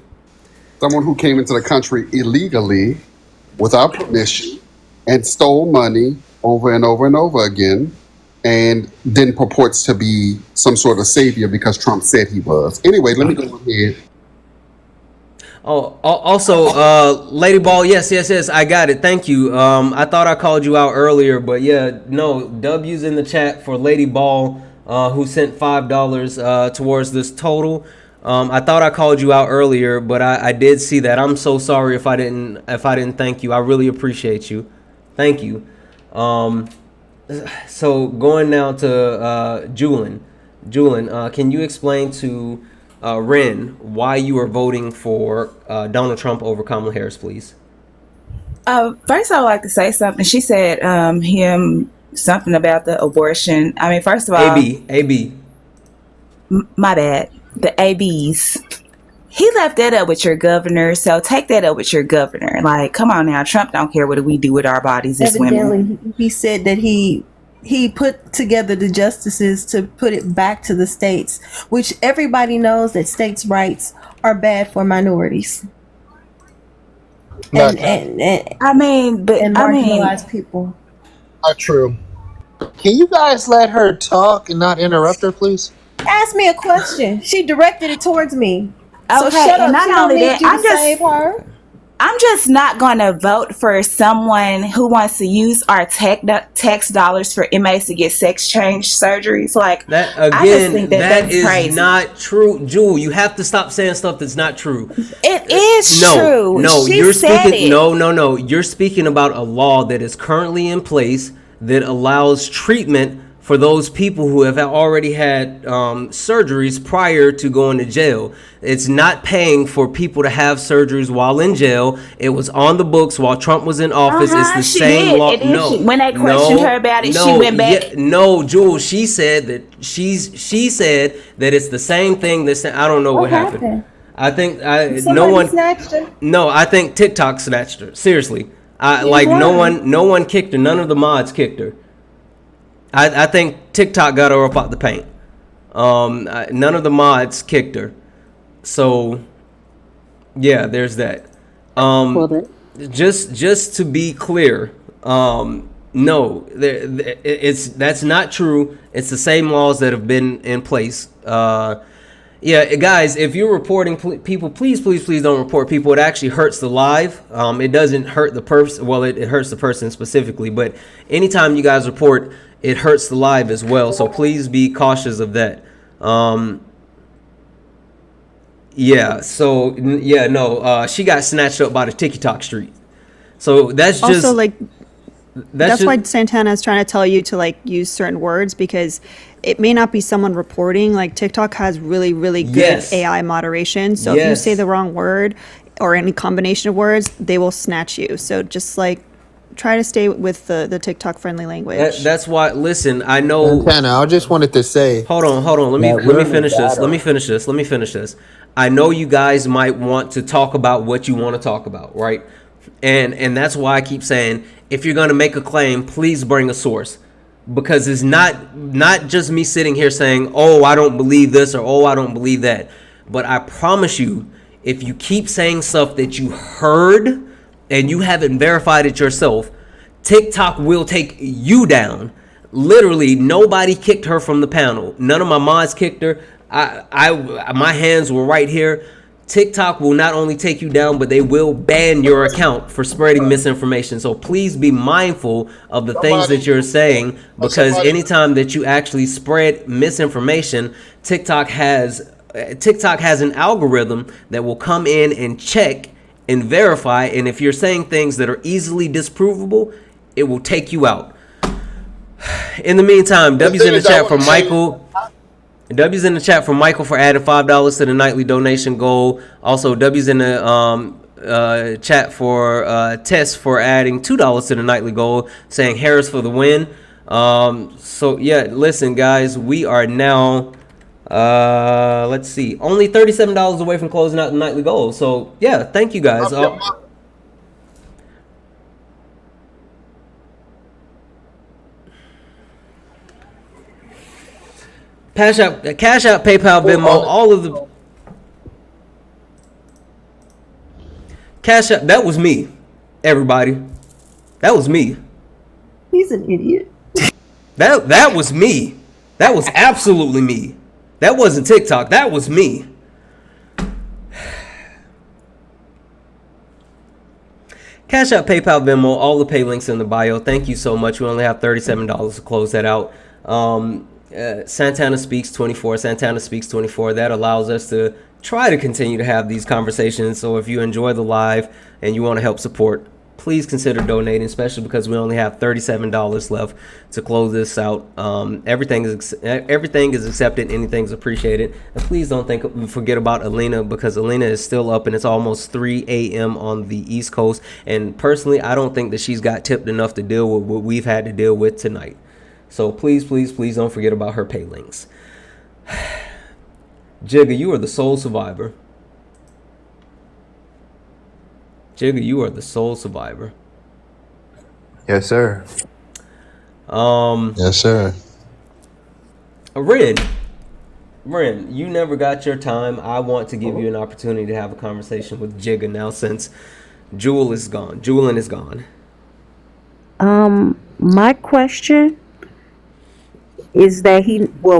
Someone who came into the country illegally, without permission, and stole money over and over and over again, and then purports to be some sort of savior because Trump said he was. Anyway, let me go ahead. Oh, also, Lady Ball, yes, I got it. Thank you. I thought I called you out earlier, but yeah, no, W's in the chat for Lady Ball, who sent $5 towards this total. I thought I called you out earlier, but I did see that. I'm so sorry if I didn't thank you. I really appreciate you. Thank you. So going now to Julian. Julian, can you explain to Ren why you are voting for Donald Trump over Kamala Harris, please? First, I would like to say something. She said something about the abortion. I mean, first of all, AB. My bad. The ABs. He left that up with your governor, so take that up with your governor. Like, come on now, Trump don't care what we do with our bodies as women. Evidently, he said that he put together the justices to put it back to the states, which everybody knows that states' rights are bad for minorities. And marginalized people. Not true. Can you guys let her talk and not interrupt her, please? Ask me a question. She directed it towards me. So Okay, shut and up. not only that, I'm I'm just not going to vote for someone who wants to use our tax dollars for inmates to get sex change surgeries. Like that again, I just think that's is crazy. Not true, Jewel. You have to stop saying stuff that's not true. It is true. No, she you're said speaking. it. No. You're speaking about a law that is currently in place that allows treatment for those people who have already had surgeries prior to going to jail. It's not paying for people to have surgeries while in jail. It was on the books while Trump was in office. It's the same law. When they questioned her about it, she went back. Jules, she said that it's the same thing. I don't know what happened. I think snatched her. No, I think TikTok snatched her. Seriously, no one kicked her. None of the mods kicked her. I think TikTok got her up out the paint. None of the mods kicked her. So, yeah, there's that. Just to be clear, no, that's not true. It's the same laws that have been in place. Yeah, guys, if you're reporting people, please don't report people. It actually hurts the live. It doesn't hurt the person. Well, it hurts the person specifically, but anytime you guys report, it hurts the live as well. So please be cautious of that. Yeah. So yeah, no. She got snatched up by the TikTok street. So that's Also, just like, that's that's why just Santana is trying to tell you to like use certain words, because it may not be someone reporting. Like TikTok has really, really good yes, AI moderation. So if you say yes. the wrong word or any combination of words, they will snatch you. So just like try to stay with the TikTok friendly language. That's why. Listen, I know. Santana, I just wanted to say Hold on. that Let we're me in finish this. Nevada. Let me finish this. I know you guys might want to talk about what you want to talk about, right? And that's why I keep saying, if you're gonna make a claim, please bring a source, because it's not just me sitting here saying, oh, I don't believe this, or oh, I don't believe that. But I promise you, if you keep saying stuff that you heard and you haven't verified it yourself, TikTok will take you down. Literally, nobody kicked her from the panel. None of my mods kicked her. My hands were right here. TikTok will not only take you down, but they will ban your account for spreading misinformation. So please be mindful of the things that Somebody, you're saying, because somebody. anytime that you actually spread misinformation, TikTok has an algorithm that will come in and check and verify. And if you're saying things that are easily disprovable, it will take you out. In the meantime, The W's thing in the is, I chat want for to say, Michael. W's in the chat for Michael for adding $5 to the nightly donation goal. Also, W's in the chat for Tess for adding $2 to the nightly goal, saying Harris for the win. So yeah, listen, guys, we are now let's see, only $37 away from closing out the nightly goal. So yeah, thank you guys. Cash App, PayPal, Venmo, all of the Cash App. That was me, everybody. That was me. He's an idiot. That was me. That was absolutely me. That wasn't TikTok. That was me. Cash App, PayPal, Venmo, all the pay links in the bio. Thank you so much. We only have $37 to close that out. Santana Speaks 24. Santana Speaks 24. That allows us to try to continue to have these conversations. So if you enjoy the live and you want to help support, please consider donating, especially because we only have $37 left to close this out. Everything is accepted. Anything's appreciated. And please don't forget about Alina, because Alina is still up and it's almost 3 a.m. on the East Coast. And personally, I don't think that she's got tipped enough to deal with what we've had to deal with tonight. So please, please, please don't forget about her pay links. Jigga, you are the sole survivor. Jigga, you are the sole survivor. Yes, sir. Yes, sir. Ren, you never got your time. I want to give you an opportunity to have a conversation with Jigga now, since Jewel is gone. Jewelin is gone. My question is that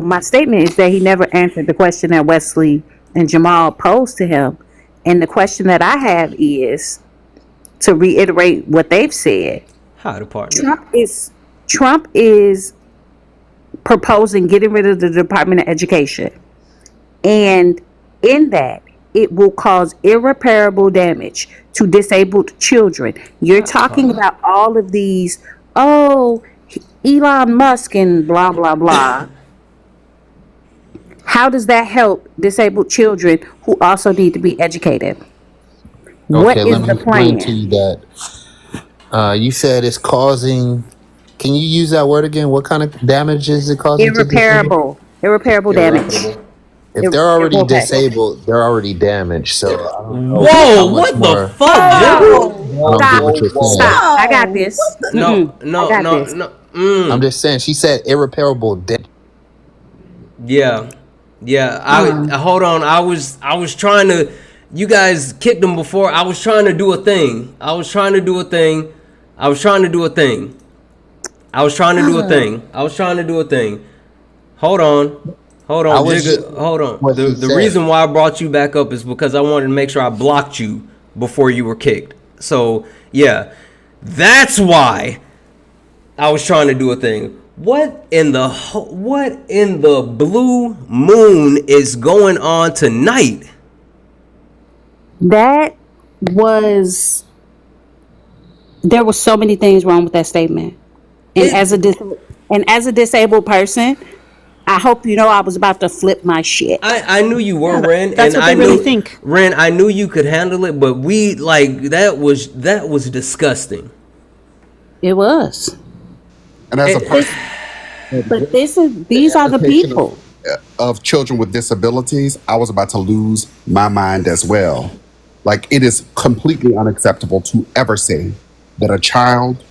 my statement is that he never answered the question that Wesley and Jamal posed to him. And the question that I have is, to reiterate what they've said, Hi, partner. Trump is proposing getting rid of the Department of Education. And in that, it will cause irreparable damage to disabled children. You're talking about all of these, Elon Musk and blah, blah, blah. How does that help disabled children who also need to be educated? What Okay, is let me the explain to plan? you that you said it's causing. Can you use that word again? What kind of damage is it causing to disabled? Irreparable damage. Irreparable. If they're already Okay. disabled, they're already damaged. So I don't know how Whoa, much what the more. fuck, Jigga? Oh, I don't get Stop. what you're saying. Stop. I got whoa! this. What the? No, I no, got no, this. no. I'm just saying. She said irreparable damage. Yeah, yeah. I hold on. I was trying to. You guys kicked him before. I was trying to do a thing. I was trying to do a thing. I was trying to do a thing. I was trying to do a thing. I was trying to do a thing. Hold on. Hold I on, was just Jigga. Hold on. what he The said. reason why I brought you back up is because I wanted to make sure I blocked you before you were kicked. So yeah, that's why I was trying to do a thing. What in the blue moon is going on tonight? That was there were so many things wrong with that statement. And It. as a disabled person, I hope you know I was about to flip my shit. I knew you were, Yeah, Ren, that's and what I they really knew think. Ren. I knew you could handle it, but we like that was disgusting. It was. And as a And, person, But these the are the education people. of children with disabilities, I was about to lose my mind as well. Like, it is completely unacceptable to ever say that a child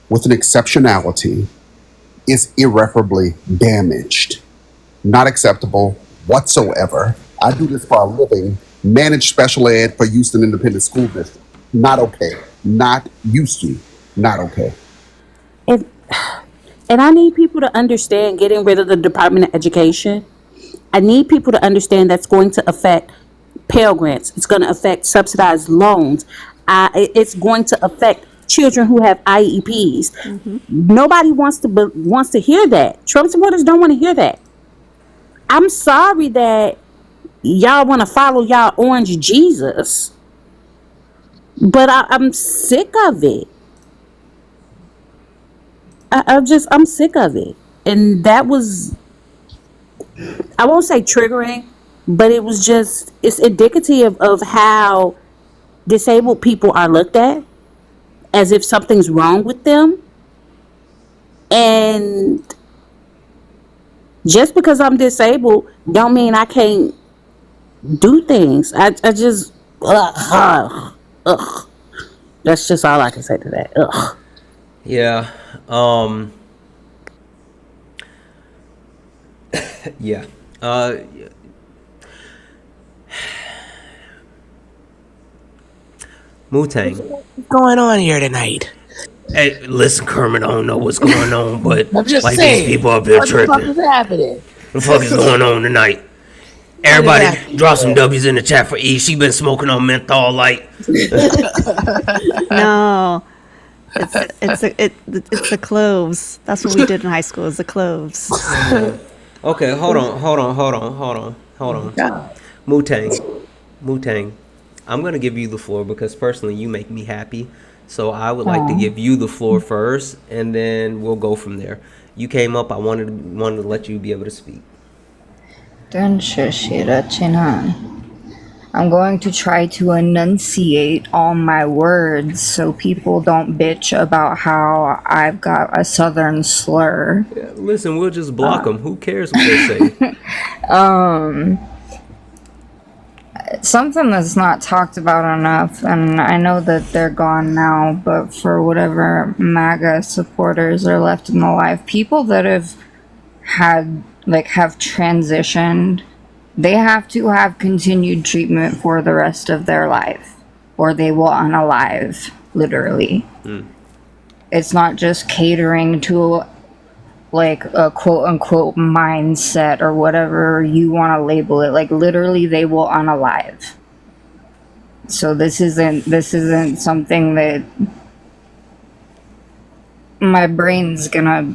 with an exceptionality is irreparably damaged. Not acceptable whatsoever. I do this for a living, manage special ed for Houston Independent School District. Not okay. Not used to. Not okay. And and I need people to understand getting rid of the Department of Education. I need people to understand that's going to affect Pell Grants. It's going to affect subsidized loans. It's going to affect children who have IEPs. Nobody wants to hear that. Trump supporters don't want to hear that. I'm sorry that y'all want to follow y'all orange Jesus, but I'm sick of it. I'm sick of it, and that was, I won't say triggering, but it's indicative of how disabled people are looked at as if something's wrong with them. And just because I'm disabled don't mean I can't do things. I just ugh. That's just all I can say to that. Ugh. yeah. Yeah. Mutang. What's going on here tonight? Hey, listen, Kermit, I don't know what's going on, but I'm just like saying. these people up here What the fuck tripping. is happening? What the fuck is going on tonight? Everybody, draw some W's in the chat for E. She been smoking on menthol light. No, it's the cloves. That's what we did in high school. Is the cloves. Okay, hold on. Mutang. I'm gonna give you the floor because personally you make me happy. So I would like to give you the floor first, and then we'll go from there. You came up. I wanted to let you be able to speak. I'm going to try to enunciate all my words so people don't bitch about how I've got a southern slur. Yeah, listen, we'll just block them. Who cares what they say? Something that's not talked about enough, and I know that they're gone now, but for whatever MAGA supporters are left in the life, people that have transitioned, they have to have continued treatment for the rest of their life, or they will unalive, literally. It's not just catering to like a quote unquote mindset or whatever you want to label it. Like, literally they will unalive. So this isn't something that my brain's gonna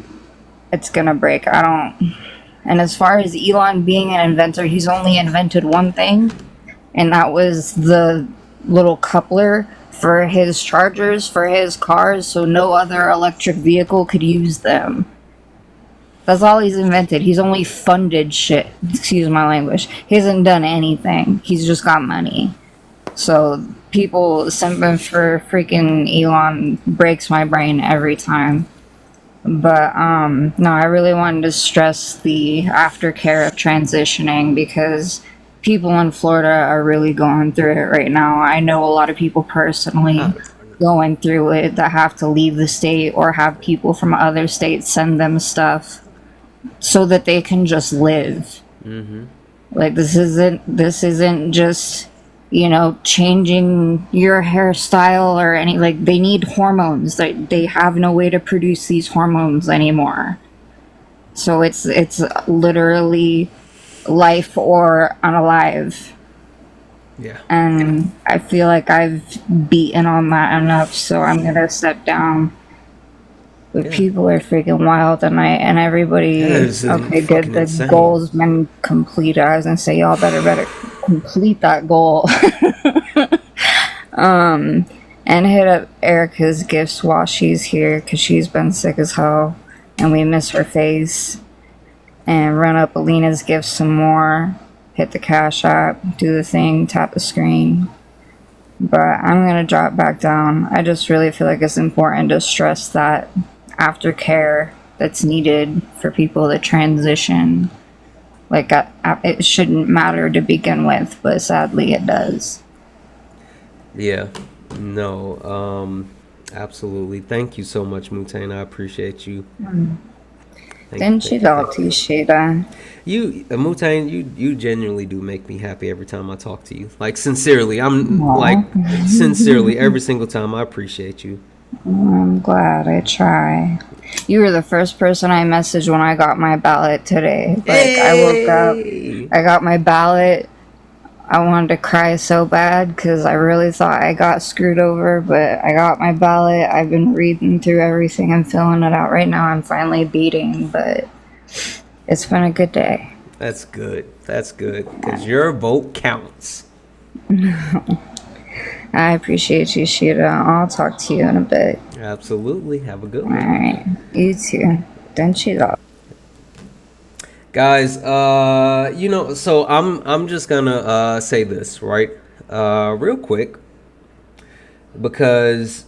break. And as far as Elon being an inventor, he's only invented one thing, and that was the little coupler for his chargers for his cars, so no other electric vehicle could use them. That's all he's invented. He's only funded shit. Excuse my language. He hasn't done anything. He's just got money. So people simping for freaking Elon breaks my brain every time. But no, I really wanted to stress the aftercare of transitioning because people in Florida are really going through it right now. I know a lot of people personally going through it that have to leave the state or have people from other states send them stuff so that they can just live. Like, this isn't just, changing your hairstyle or any, like, they need hormones. They have no way to produce these hormones anymore. So it's literally life or unalive. Yeah. And I feel like I've beaten on that enough, so I'm gonna step down. But people are freaking wild, and everybody. Okay, good. The insane. goal's been completed. I was gonna say, y'all better complete that goal. And hit up Erica's gifts while she's here because she's been sick as hell and we miss her face. And run up Alina's gifts some more. Hit the Cash App, do the thing, tap the screen. But I'm gonna drop back down. I just really feel like it's important to stress that aftercare that's needed for people to transition. Like, it shouldn't matter to begin with, but sadly it does. Yeah. No. Absolutely. Thank you so much, Mutane. I appreciate you. Didn't you talk to Shida? You, Mutane, you genuinely do make me happy every time I talk to you. Like, sincerely. Sincerely, every single time. I appreciate you. I'm glad. I try. You were the first person I messaged when I got my ballot today. Like, I woke up, I got my ballot. I wanted to cry so bad because I really thought I got screwed over, but I got my ballot. I've been reading through everything and filling it out right now. I'm finally beating, but it's been a good day. That's good. That's good because your vote counts. I appreciate you, Sheeta. I'll talk to you in a bit. Absolutely. Have a good one. All right. You too. Don't you go. Guys, so I'm just gonna say this, right? Real quick. Because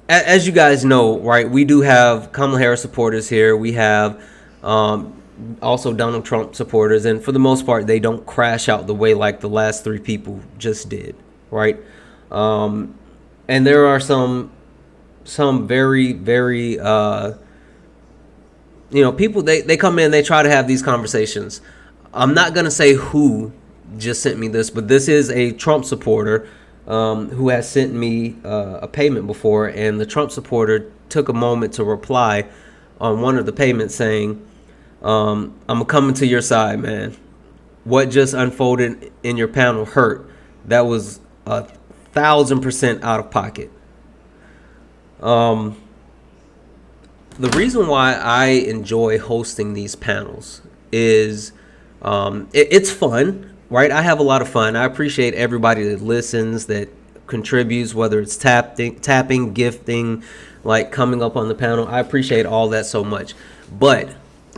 as you guys know, right, we do have Kamala Harris supporters here. We have also Donald Trump supporters, and for the most part, they don't crash out the way like the last three people just did, right? And there are some very, very people, they come in, they try to have these conversations. I'm not going to say who just sent me this, but this is a Trump supporter who has sent me a payment before, and the Trump supporter took a moment to reply on one of the payments saying, I'm coming to your side, man. What just unfolded in your panel hurt. That was 1,000% out of pocket. The reason why I enjoy hosting these panels is it's fun, right? I have a lot of fun. I appreciate everybody that listens, that contributes, whether it's tapping, gifting, like coming up on the panel. I appreciate all that so much. But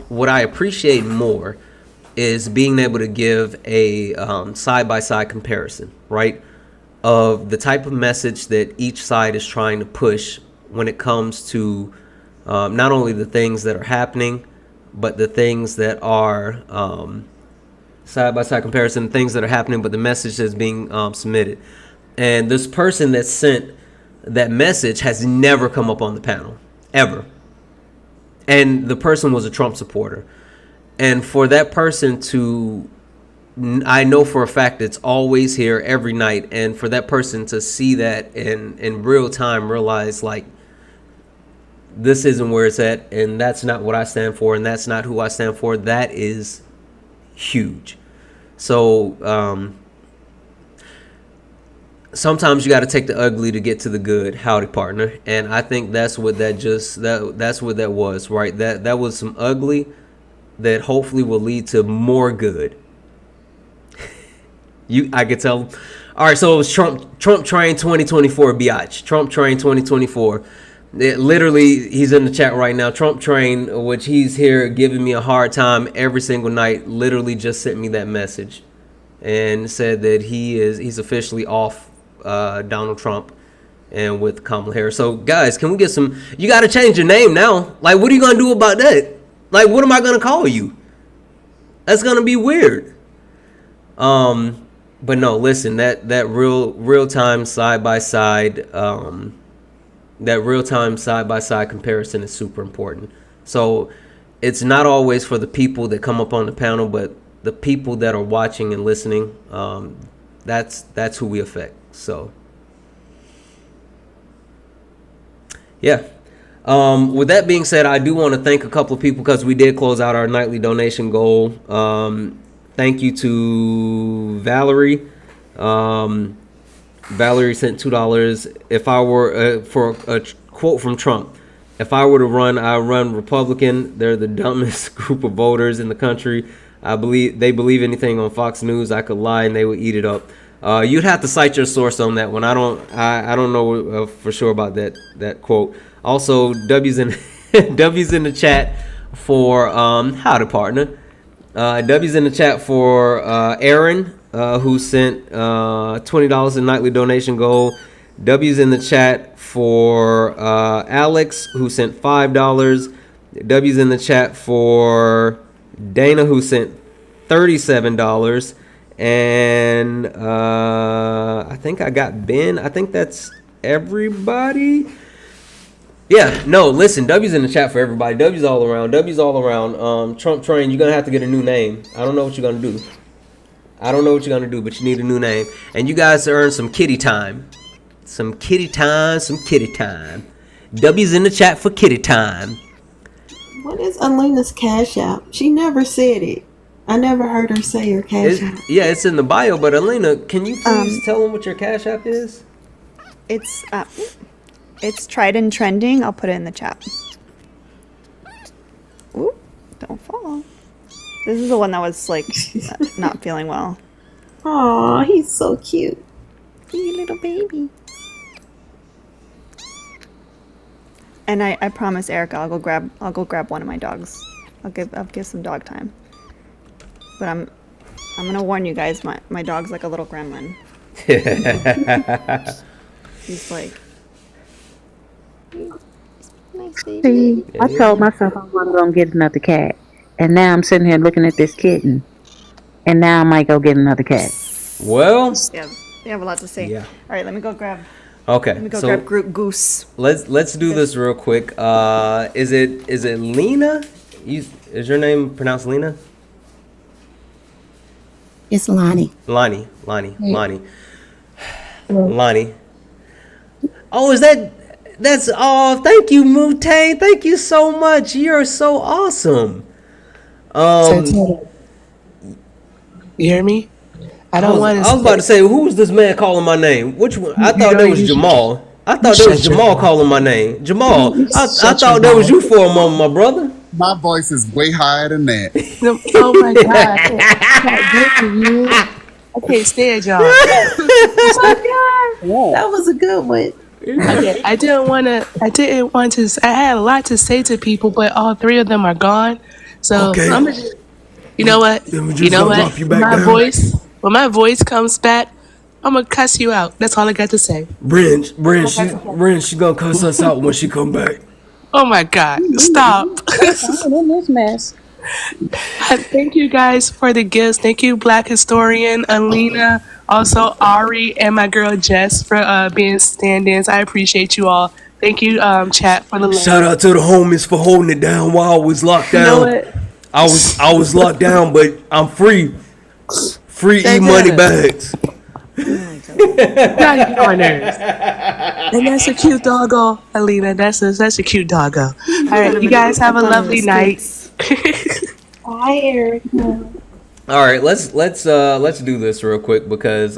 what I appreciate more is being able to give a side-by-side comparison, right, of the type of message that each side is trying to push when it comes to not only the things that are happening, but the things that are side-by-side comparison, things that are happening, but the message that's being submitted. And this person that sent that message has never come up on the panel, ever. And the person was a Trump supporter. And for that person to, I know for a fact it's always here every night, and for that person to see that in real time, realize like, this isn't where it's at, and that's not what I stand for, and that's not who I stand for, that is huge. So sometimes you got to take the ugly to get to the good. Howdy, partner. And I think that's what that's what that was, right? That was some ugly that hopefully will lead to more good. I could tell. All right, so it was Trump Train 2024, biatch. Trump Train 2024. Literally, he's in the chat right now. Trump Train, which he's here giving me a hard time every single night, literally just sent me that message and said that he's officially off Donald Trump and with Kamala Harris. So guys, can we get some? You got to change your name now. Like, what are you gonna do about that? Like, what am I gonna call you? That's gonna be weird. But no, listen, that real time side by side. That real-time side-by-side comparison is super important. So it's not always for the people that come up on the panel, but the people that are watching and listening, that's who we affect. So, yeah. With that being said, I do want to thank a couple of people because we did close out our nightly donation goal. Thank you to Valerie. Valerie sent $2. If I were for a quote from Trump, if I were to run, I run Republican. They're the dumbest group of voters in the country. I believe they believe anything on Fox News. I could lie and they would eat it up. You'd have to cite your source on that one. I don't know for sure about that quote. Also, W's in W's in the chat for howdy partner. W's in the chat for Aaron, who sent $20 in nightly donation goal. W's in the chat for Alex, who sent $5. W's in the chat for Dana, who sent $37. And I think I got Ben. I think that's everybody. Yeah, no, listen, W's in the chat for everybody. W's all around. W's all around. Trump Train, you're going to have to get a new name. I don't know what you're going to do. But you need a new name. And you guys earn some kitty time. Some kitty time. W's in the chat for kitty time. What is Alina's Cash App? She never said it. I never heard her say her Cash App. Yeah, it's in the bio, but Alina, can you please tell them what your Cash App is? It's tried and trending. I'll put it in the chat. Ooh, don't fall. This is the one that was like not feeling well. Aw, he's so cute. You little baby. And I promise, Erica, I'll go grab one of my dogs. I'll give some dog time. But I'm gonna warn you guys, my dog's like a little gremlin. He's like, nice baby. See, I told myself I wasn't gonna get another cat, and now I'm sitting here looking at this kitten, and now I might go get another cat. Well, Yeah, they have a lot to say. Yeah. All right, let me go grab. okay. Let me go So grab Goose. let's do this real quick. Is it Lena? Is your name pronounced Lena? It's Lonnie. Lonnie. Oh, that's thank you, Mute. Thank you so much. You're so awesome. Santana, you hear me? I don't want to. I was about to say, who was this man calling my name? Which one? I thought that was Jamal. Calling my name. Jamal. I thought that was you for a moment, my brother. My voice is way higher than that. Oh my god! I can't stand y'all. Oh my God, that was a good one. Okay, I didn't want to. I had a lot to say to people, but all three of them are gone. So Okay. I'm gonna. You know what? When my voice comes back, I'm gonna cuss you out. That's all I got to say. Bryn, she gonna cuss us out when she come back. Oh my God! Stop. In this mess. Thank you guys for the gifts. Thank you, Black Historian, Alina, also Ari, and my girl Jess for being stand-ins. I appreciate you all. Thank you, chat, for the love. Shout out to the homies for holding it down while I was locked down. You know what? I was locked down, but I'm free. Free e-money bags. Gotta get on nerves. And that's a cute doggo, Alina. That's a cute doggo. All right, you guys have a lovely night. Hi, Erica. All right, let's do this real quick because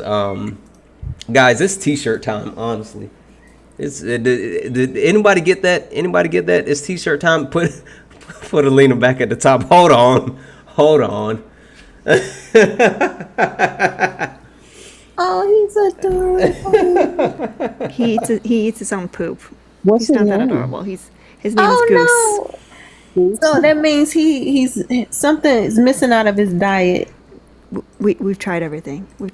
guys, it's t-shirt time. Honestly, did anybody get that? It's t-shirt time. Put Alina back at the top. Hold on. Oh, he's adorable. He eats his own poop. What's He's his not that name? adorable. His name is Goose. No. So that means he's something is missing out of his diet. We've tried everything. I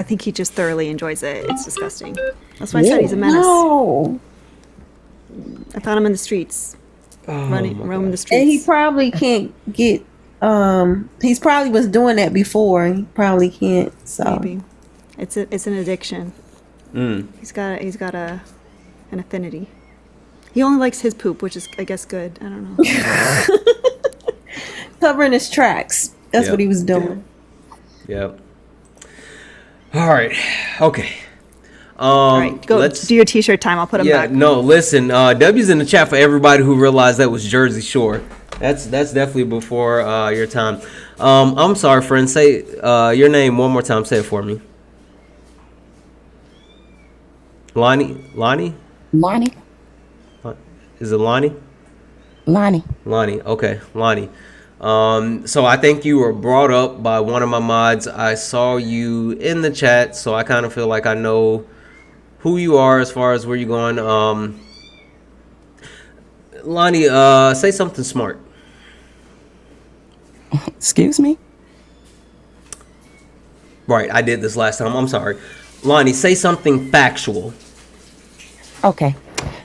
think he just thoroughly enjoys it. It's disgusting. That's why I said he's a menace. No. I found him in the streets, roaming the streets. And he probably can't get. He's probably was doing that before. And he probably can't. So Maybe it's an addiction. He's got an affinity. He only likes his poop, which is, I guess, good. I don't know. covering his tracks. That's Yep. what he was doing. Yep. All right. Okay. All right, go do your t-shirt time. I'll put them back. No, listen. W's in the chat for everybody who realized that was Jersey Shore. That's definitely before your time. I'm sorry, friend. Say your name one more time. Say it for me. Lonnie? Lonnie. Is it Lonnie? Lonnie. Lonnie. Okay, Lonnie. So I think you were brought up by one of my mods. I saw you in the chat, so I kind of feel like I know who you are as far as where you're going. Lonnie, say something smart. Excuse me? Right, I did this last time. I'm sorry. Lonnie, say something factual. Okay.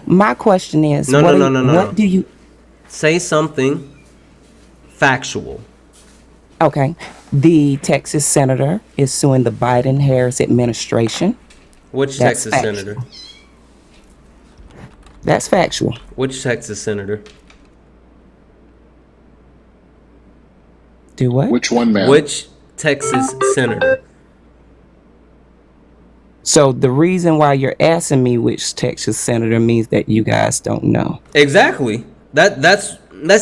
My question is, No, no, no, no, no, what no. do you... Say something factual. Okay. The Texas senator is suing the Biden-Harris administration. Which That's Texas factual. senator? That's factual. Which Texas senator? Do what? Which one, ma'am? Which Texas senator? So the reason why you're asking me which Texas senator means that you guys don't know. Exactly. That's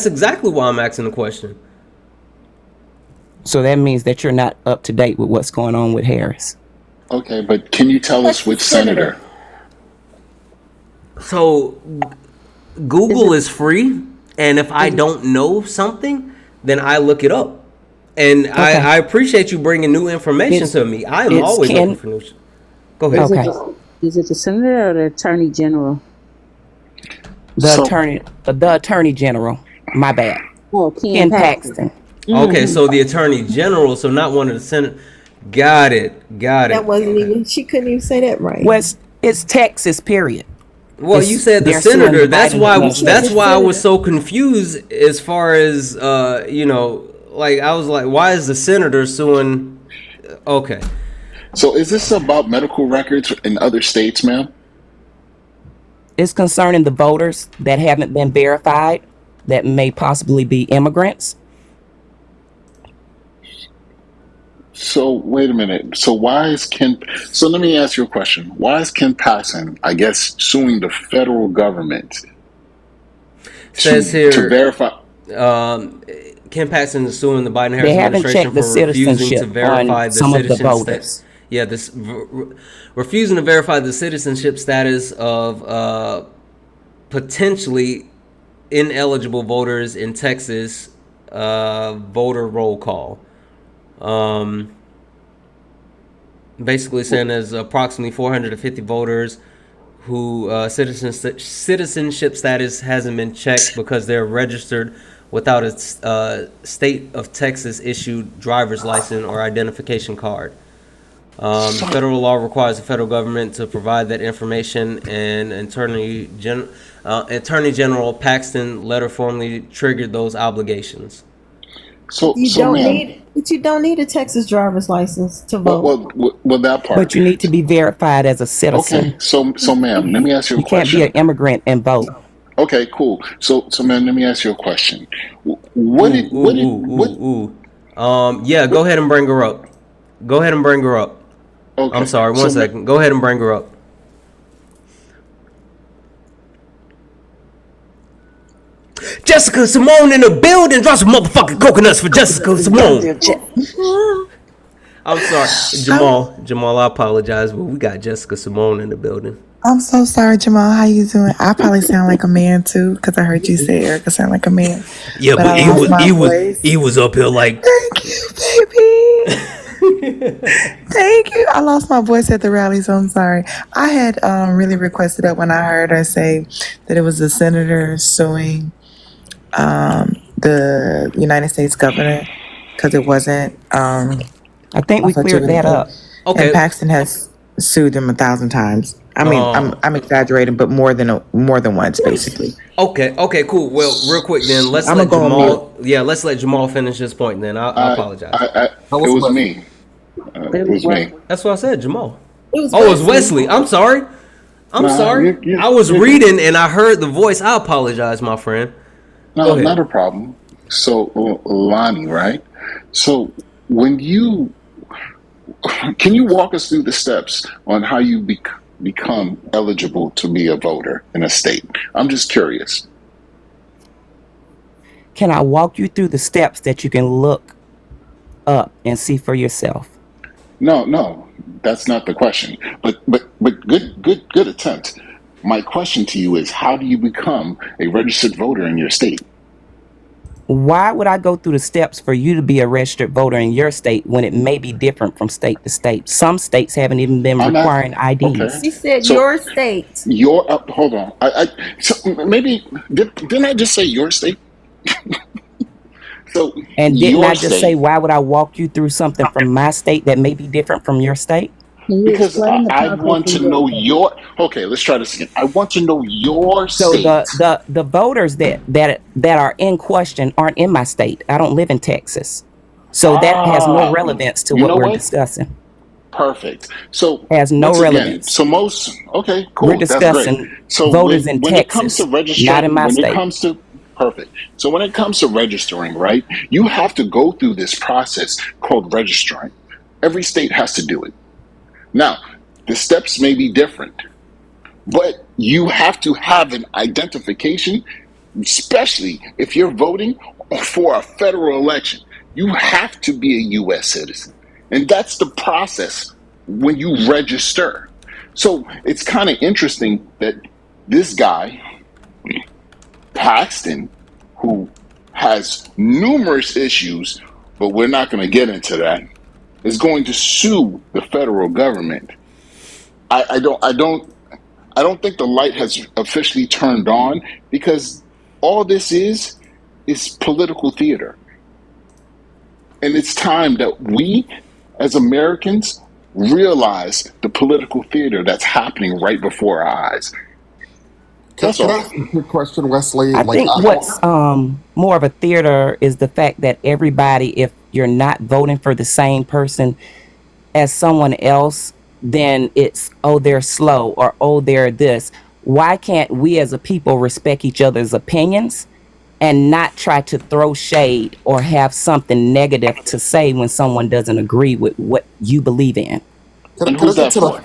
exactly why I'm asking the question. So that means that you're not up to date with what's going on with Harris. Okay, but can you tell us which senator? So Google is free, and if I don't know something, then I look it up. And I appreciate you bringing new information to me. I am always open for news. Go ahead. Okay. Is it the senator or the attorney general? The attorney general. My bad. Oh, Ken Paxton. Okay, so the attorney general, so not one of the senators. Got it. That wasn't even. She couldn't even say that right. Well, it's Texas, period. Well, you said the senator. That's why I was so confused as far as like I was like, why is the senator suing? Okay. So is this about medical records in other states, ma'am? It's concerning the voters that haven't been verified that may possibly be immigrants. So wait a minute. So why is Ken? So let me ask you a question. Why is Ken Paxton, I guess, suing the federal government Says here to verify? Ken Paxton is suing the Biden-Harris They haven't administration checked the for refusing to citizenship verify on the some of the citizenship voters. refusing to verify the citizenship status of potentially ineligible voters in Texas voter roll call. Basically saying there's approximately 450 voters who citizenship status hasn't been checked because they're registered without a state of Texas issued driver's license or identification card. Federal law requires the federal government to provide that information, and Attorney General Paxton letter formally triggered those obligations. You don't need a Texas driver's license to vote. Well, that part. But you need to be verified as a citizen. Okay, so ma'am, let me ask you a You can't question. be an immigrant and vote. Okay, cool. So ma'am, let me ask you a question. Yeah, go ahead and bring her up. Okay. I'm sorry, one second. Go ahead and bring her up. Jessica Simone in the building. Drop some motherfucking coconuts for Jessica Simone. I'm sorry, Jamal, I apologize, but we got Jessica Simone in the building. I'm so sorry, Jamal. How you doing? I probably sound like a man too, because I heard you say Erica sound like a man. Yeah, but he was up here like, thank you, baby. Thank you. I lost my voice at the rally, so I'm sorry. I had really requested up when I heard her say that it was the senator suing the United States governor because it wasn't. I think we cleared that up. Okay. And Paxton has sued him 1,000 times. I mean, I'm exaggerating, but more than once, basically. Okay, cool. Well, real quick then, let's let Jamal finish his point. Then I apologize. It was me. It was me. That's what I said, Jamal. It was Wesley. I'm sorry. Sorry. I was reading and I heard the voice. I apologize, my friend. No, not a problem. So, Lonnie, right? So, can you walk us through the steps on how you become eligible to be a voter in a state? I'm just curious. Can I walk you through the steps that you can look up and see for yourself? No, that's not the question. But good attempt. My question to you is, how do you become a registered voter in your state? Why would I go through the steps for you to be a registered voter in your state when it may be different from state to state? Some states haven't even been I'm at requiring okay. IDs. She said So your state. your hold on. So maybe didn't I just say your state? So And didn't your I just say, state, why would I walk you through something from my state that may be different from your state? Can you because explain the I process want in to your know state? your. Okay, let's try this again. I want to know your So state. the voters that are in question aren't in my state. I don't live in Texas. So that has no Ah, relevance to you what know we're what? discussing. Perfect. So Has no once again, relevance. so most okay, We're cool, that's great. discussing So voters in when it comes to Texas, not in my when it state. comes to perfect. So when it comes to registering, right, you have to go through this process called registering. Every state has to do it. Now, the steps may be different, but you have to have an identification, especially if you're voting for a federal election. You have to be a U.S. citizen. And that's the process when you register. So it's kind of interesting that this guy, Paxton, who has numerous issues, but we're not going to get into that, is going to sue the federal government. I don't think the light has officially turned on because all this is political theater. And it's time that we as Americans realize the political theater that's happening right before our eyes. That's Can I all. ask a quick question, Wesley? I Like, think I what's more of a theater is the fact that everybody, if you're not voting for the same person as someone else, then it's, oh, they're slow or, oh, they're this. Why can't we as a people respect each other's opinions and not try to throw shade or have something negative to say when someone doesn't agree with what you believe in? And can I who's get that to for?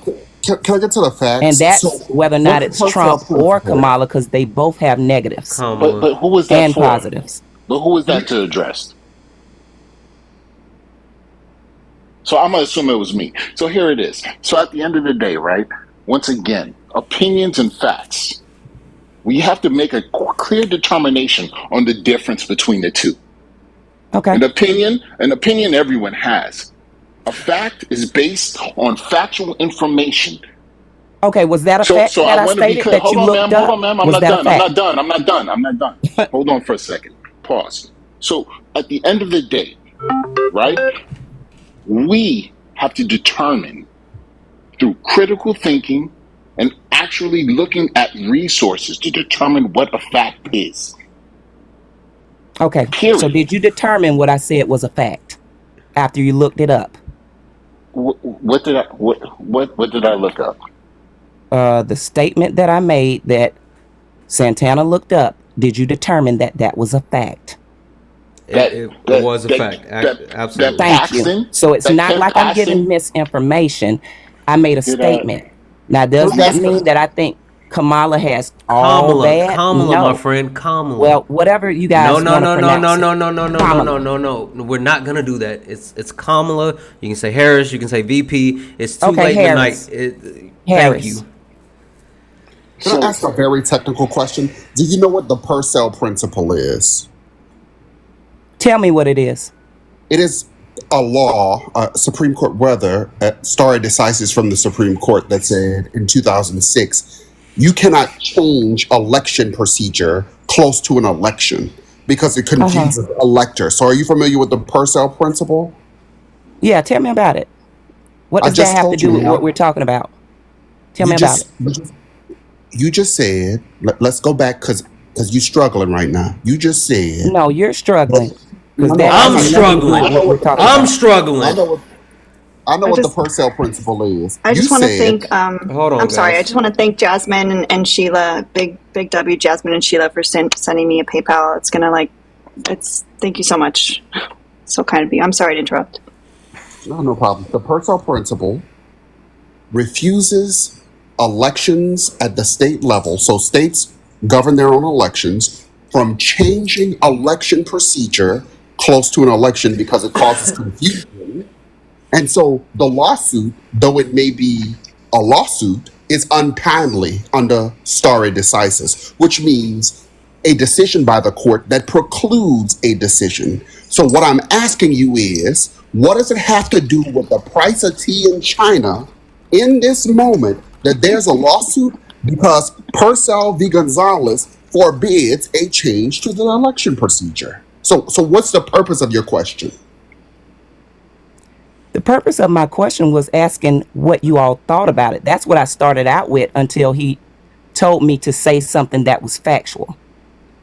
can I get to the And facts? So, that's whether or not what's the it's personnel Trump or principle? Kamala, because they both have negatives Kamala. But who is that and for? positives. But who is that to address? So I'm gonna assume it was me. So here it is. So at the end of the day, right? Once again, opinions and facts. We have to make a clear determination on the difference between the two. Okay. An opinion everyone has. A fact is based on factual information. Okay, was that a fact So I that I want to be stated clear. that Hold you on, ma'am. looked Hold up? on, ma'am. I'm Was not that a done. I'm fact? not done. I'm not done. I'm not done. Hold on for a second. Pause. So at the end of the day, right? We have to determine through critical thinking and actually looking at resources to determine what a fact is. Okay. So Period. did you determine what I said was a fact after you looked it up? What did I look up? The statement that I made that Santana looked up, did you determine that that was a fact? It was a fact. Absolutely. Thank you. So it's that not Ken like I'm giving Paxton misinformation. I made a did statement. Now, does that mean that I think Kamala has all bad? Kamala, my No. friend, Kamala. Well, whatever you No, guys no, want to no, no, no, pronounce no, it. no, no, no, no, Kamala. no, no, no. We're not gonna do that. It's Kamala. You can say Harris. You can say VP. It's too Okay, late in the night. Harris. Thank you. Can I ask a very technical question? Do you know what the Purcell principle is? Tell me what it is. It is a law, Supreme Court, whether stare decisis from the Supreme Court that said in 2006, you cannot change election procedure close to an election because it confuses electors. So are you familiar with the Purcell principle? Yeah, tell me about it. What I does that just have to told do you with what now. we're talking about? Tell You me about it. you just said, let's go back because you're struggling right now. You just said, No, you're struggling because no, that I'm has nothing to do I with struggling. know what we're what the talking I'm about. I struggling. know I what the just Purcell principle is. I You just want to said, thank Hold on, I'm sorry, I guys. just want to thank Jasmine and Sheila, big W, Jasmine and Sheila, for sending me a PayPal. It's gonna thank you so much. So kind of you. I'm sorry to interrupt. no problem. The Purcell principle refuses elections at the state level, so states govern their own elections, from changing election procedure close to an election because it causes confusion. And so the lawsuit, though it may be a lawsuit, is untimely under stare decisis, which means a decision by the court that precludes a decision. So what I'm asking you is, what does it have to do with the price of tea in China in this moment that there's a lawsuit because Purcell v. Gonzalez forbids a change to the election procedure? So what's the purpose of your question? The purpose of my question was asking what you all thought about it. That's what I started out with until he told me to say something that was factual.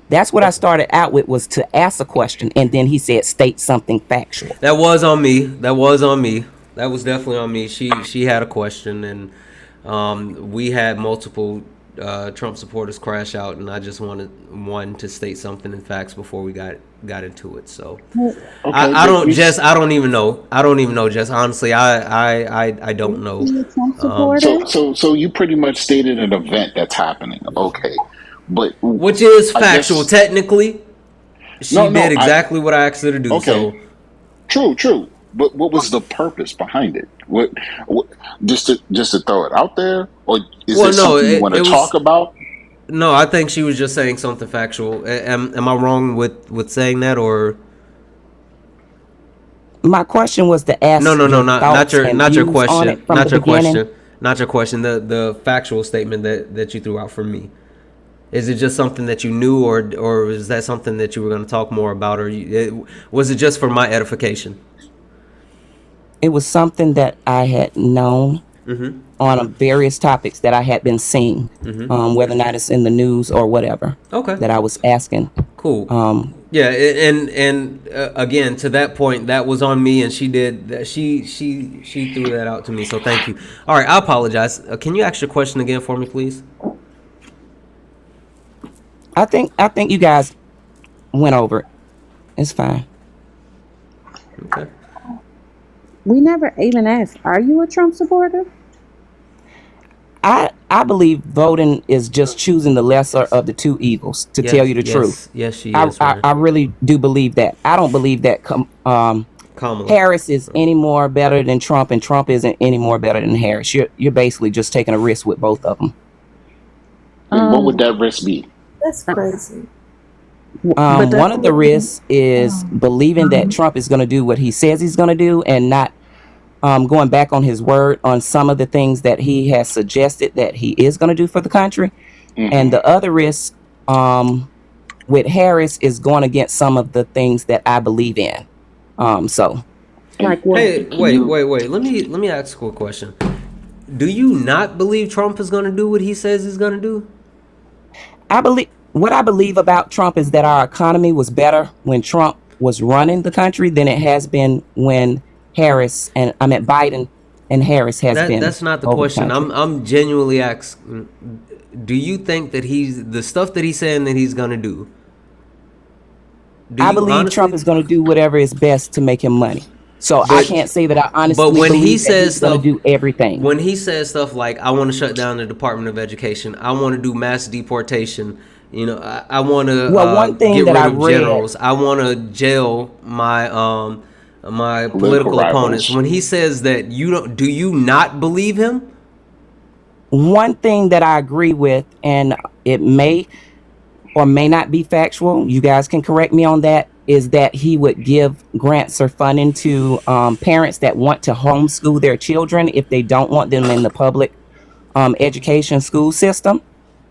That's what I started out with, was to ask a question, and then he said state something factual. That was on me. That was on me. That was definitely on me. She had a question, and we had multiple Trump supporters crash out, and I just wanted one to state something in facts before we got into it. So I don't Jess. I don't even know. I don't even know, Jess. Honestly, I don't know. So you pretty much stated an event that's happening. Okay. But which is factual, technically. She did exactly what I asked her to do. Okay. So true. But what was the purpose behind it? What just to throw it out there, or is there something you want to talk about? No, I think she was just saying something factual. Am I wrong with saying that, or? My question was to ask. No, not your question. Not your question. Not your question. The factual statement that you threw out for me. Is it just something that you knew, or is that something that you were going to talk more about, or was it just for my edification? It was something that I had known on various topics that I had been seeing, whether or not it's in the news or whatever. Okay. That I was asking. Cool. Yeah, and again, to that point, that was on me, and she did that. She threw that out to me, so thank you. All right, I apologize. Can you ask your question again for me, please? I think you guys went over it. It's fine. Okay. We never even asked, are you a Trump supporter? I believe voting is just choosing the lesser of the two evils, to tell you the truth. Yes, she is. I really do believe that. I don't believe that Harris is any more better than Trump, and Trump isn't any more better than Harris. You're basically just taking a risk with both of them. And what would that risk be? That's crazy. One of the risks is believing that Trump is going to do what he says he's going to do, and not going back on his word on some of the things that he has suggested that he is going to do for the country. And the other risk with Harris is going against some of the things that I believe in. Like what? Hey, wait. Let me ask a quick question. Do you not believe Trump is going to do what he says he's going to do? What I believe about Trump is that our economy was better when Trump was running the country than it has been when Biden and Harris has been. That's not the question. I'm genuinely asking. Do you think that the stuff that he's saying that he's gonna do? I believe Trump is gonna do whatever is best to make him money. So I can't say that I honestly believe he's gonna do everything. When he says stuff like, "I want to shut down the Department of Education. I want to do mass deportation. I want to get rid of generals. I want to jail my my political opponents." When he says that, do you not believe him? One thing that I agree with, and it may or may not be factual, you guys can correct me on that, is that he would give grants or funding to parents that want to homeschool their children if they don't want them in the public education school system.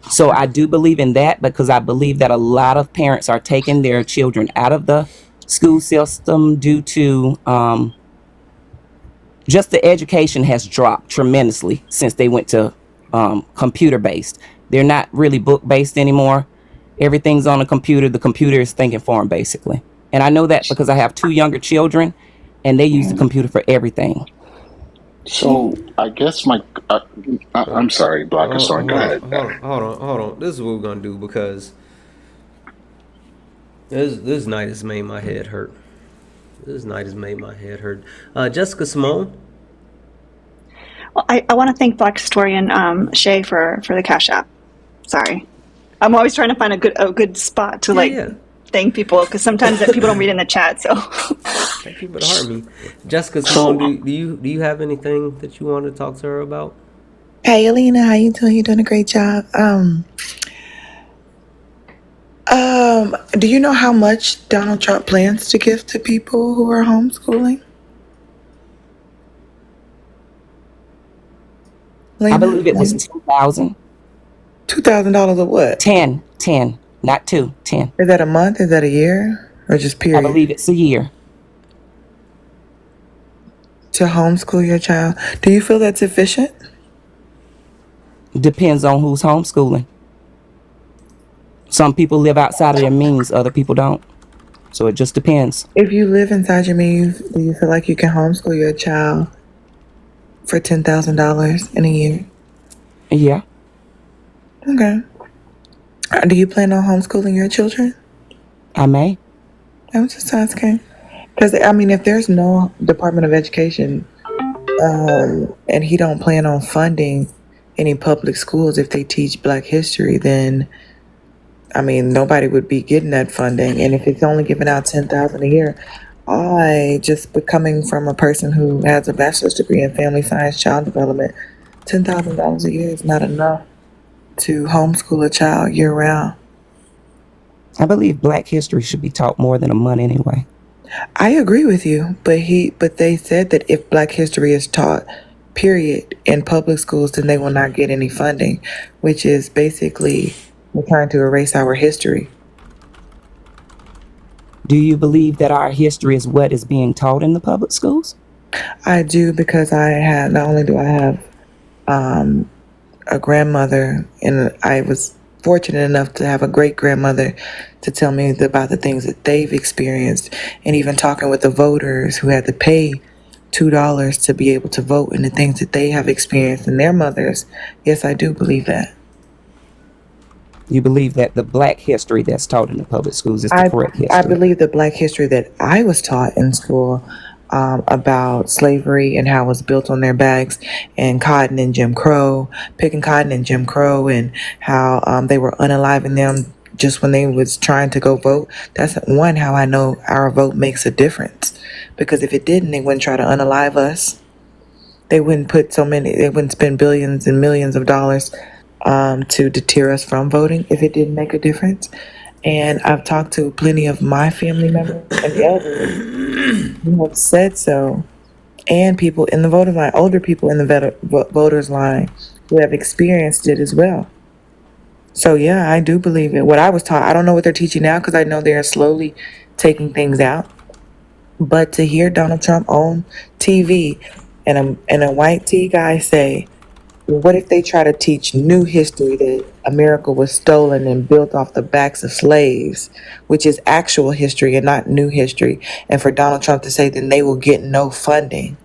So I do believe in that, because I believe that a lot of parents are taking their children out of the school system due to just the education has dropped tremendously since they went to computer based. They're not really book based anymore. Everything's on a computer. The computer is thinking for them, basically. And I know that because I have 2 younger children, and they use the computer for everything. So I guess I'm sorry, Black Historian. Go ahead. Hold on. This is what we're gonna do, because this night has made my head hurt. Jessica Simone. Well, I want to thank Black Historian Shay for the Cash App. Sorry, I'm always trying to find a good spot to thank people, because sometimes that people don't read in the chat. So thank people to heart me. Jessica Simone, do you have anything that you want to talk to her about? Hey, Alina, how you doing? You're doing a great job. Do you know how much Donald Trump plans to give to people who are homeschooling? I Lena, believe it was 10,000. $2,000 or what? 10, not 2, 10. Is that a month? Is that a year? Or just I period? believe it's a year. To homeschool your child. Do you feel that's efficient? Depends on who's homeschooling. Some people live outside of their means, other people don't. So it just depends. If you live inside your means, do you feel like you can homeschool your child for $10,000 in a year? Yeah. Okay. Do you plan on homeschooling your children? I may. I was just asking. Because, I mean, if there's no Department of Education and he don't plan on funding any public schools if they teach Black history, then, I mean, nobody would be getting that funding. And if it's only giving out $10,000 a year, I just coming from a person who has a bachelor's degree in family science, child development, $10,000 a year is not enough to homeschool a child year round. I believe Black history should be taught more than a month anyway. I agree with you, but they said that if Black history is taught, period, in public schools, then they will not get any funding, which is basically we're trying to erase our history. Do you believe that our history is what is being taught in the public schools? I do, because not only do I have a grandmother, and I was fortunate enough to have a great grandmother to tell me about the things that they've experienced, and even talking with the voters who had to pay $2 to be able to vote, and the things that they have experienced and their mothers. Yes, I do believe that. You believe that the Black history that's taught in the public schools is the I correct I history? believe the Black history that I was taught in school about slavery and how it was built on their backs, and cotton and Jim Crow, picking cotton and Jim Crow, and how they were unaliving them just when they was trying to go vote. That's one how I know our vote makes a difference, because if it didn't, they wouldn't try to unalive us. They wouldn't they wouldn't spend billions and millions of dollars to deter us from voting if it didn't make a difference. And I've talked to plenty of my family members and elders who have said so, and people in the voters line, older people in the voters line who have experienced it as well. So yeah, I do believe it. What I was taught, I don't know what they're teaching now, because I know they're slowly taking things out. But to hear Donald Trump on TV and a white tea guy say, well, what if they try to teach new history, that America was stolen and built off the backs of slaves, which is actual history and not new history, and for Donald Trump to say then they will get no funding?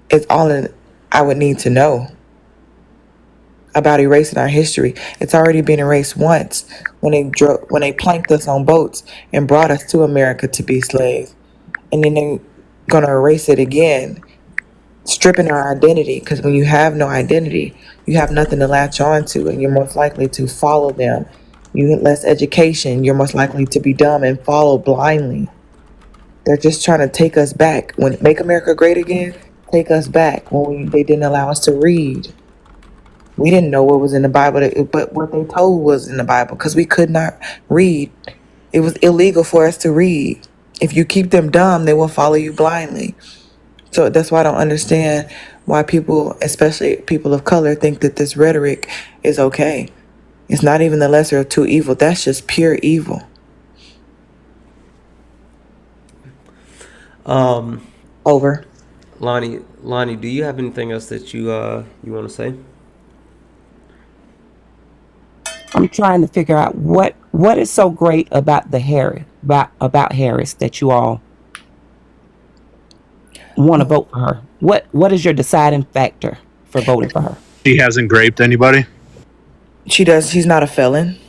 It's all I would need to know about erasing our history. It's already been erased once when they planked us on boats and brought us to America to be slaves, and then they're gonna erase it again, stripping our identity, because when you have no identity, you have nothing to latch on to, and you're most likely to follow them. You get less education, you're most likely to be dumb and follow blindly. They're just trying to take us back. When Make America Great Again, take us back when they didn't allow us to read. We didn't know what was in the Bible, but what they told was in the Bible, because we could not read. It was illegal for us to read. If you keep them dumb, they will follow you blindly. So that's why I don't understand why people, especially people of color, think that this rhetoric is okay. It's not even the lesser of two evils. That's just pure evil. Over. Lonnie, do you have anything else that you want to say? I'm trying to figure out what is so great about the Harris that you all want to vote for her. What is your deciding factor for voting for her? She hasn't raped anybody. She does. She's not a felon.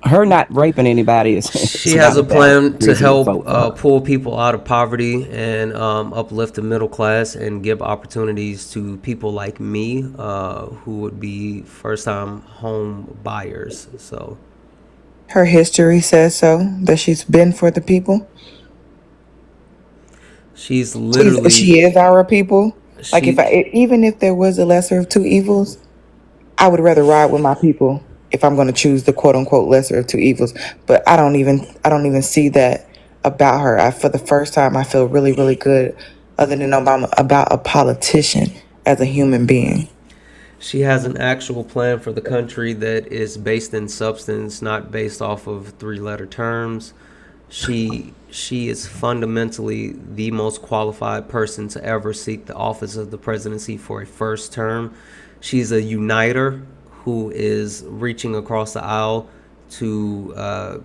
Her not raping anybody is. She has a plan to help pull people out of poverty and uplift the middle class and give opportunities to people like me who would be first-time home buyers. So her history says so, that she's been for the people. She's literally. She is our people. Like even if there was a lesser of two evils, I would rather ride with my people. if I'm going to choose the quote unquote lesser of two evils. But I don't even see that about her. For the first time, I feel really, really good, other than Obama, about a politician as a human being. She has an actual plan for the country that is based in substance, not based off of three-letter terms. She is fundamentally the most qualified person to ever seek the office of the presidency for a first term. She's a uniter who is reaching across the aisle to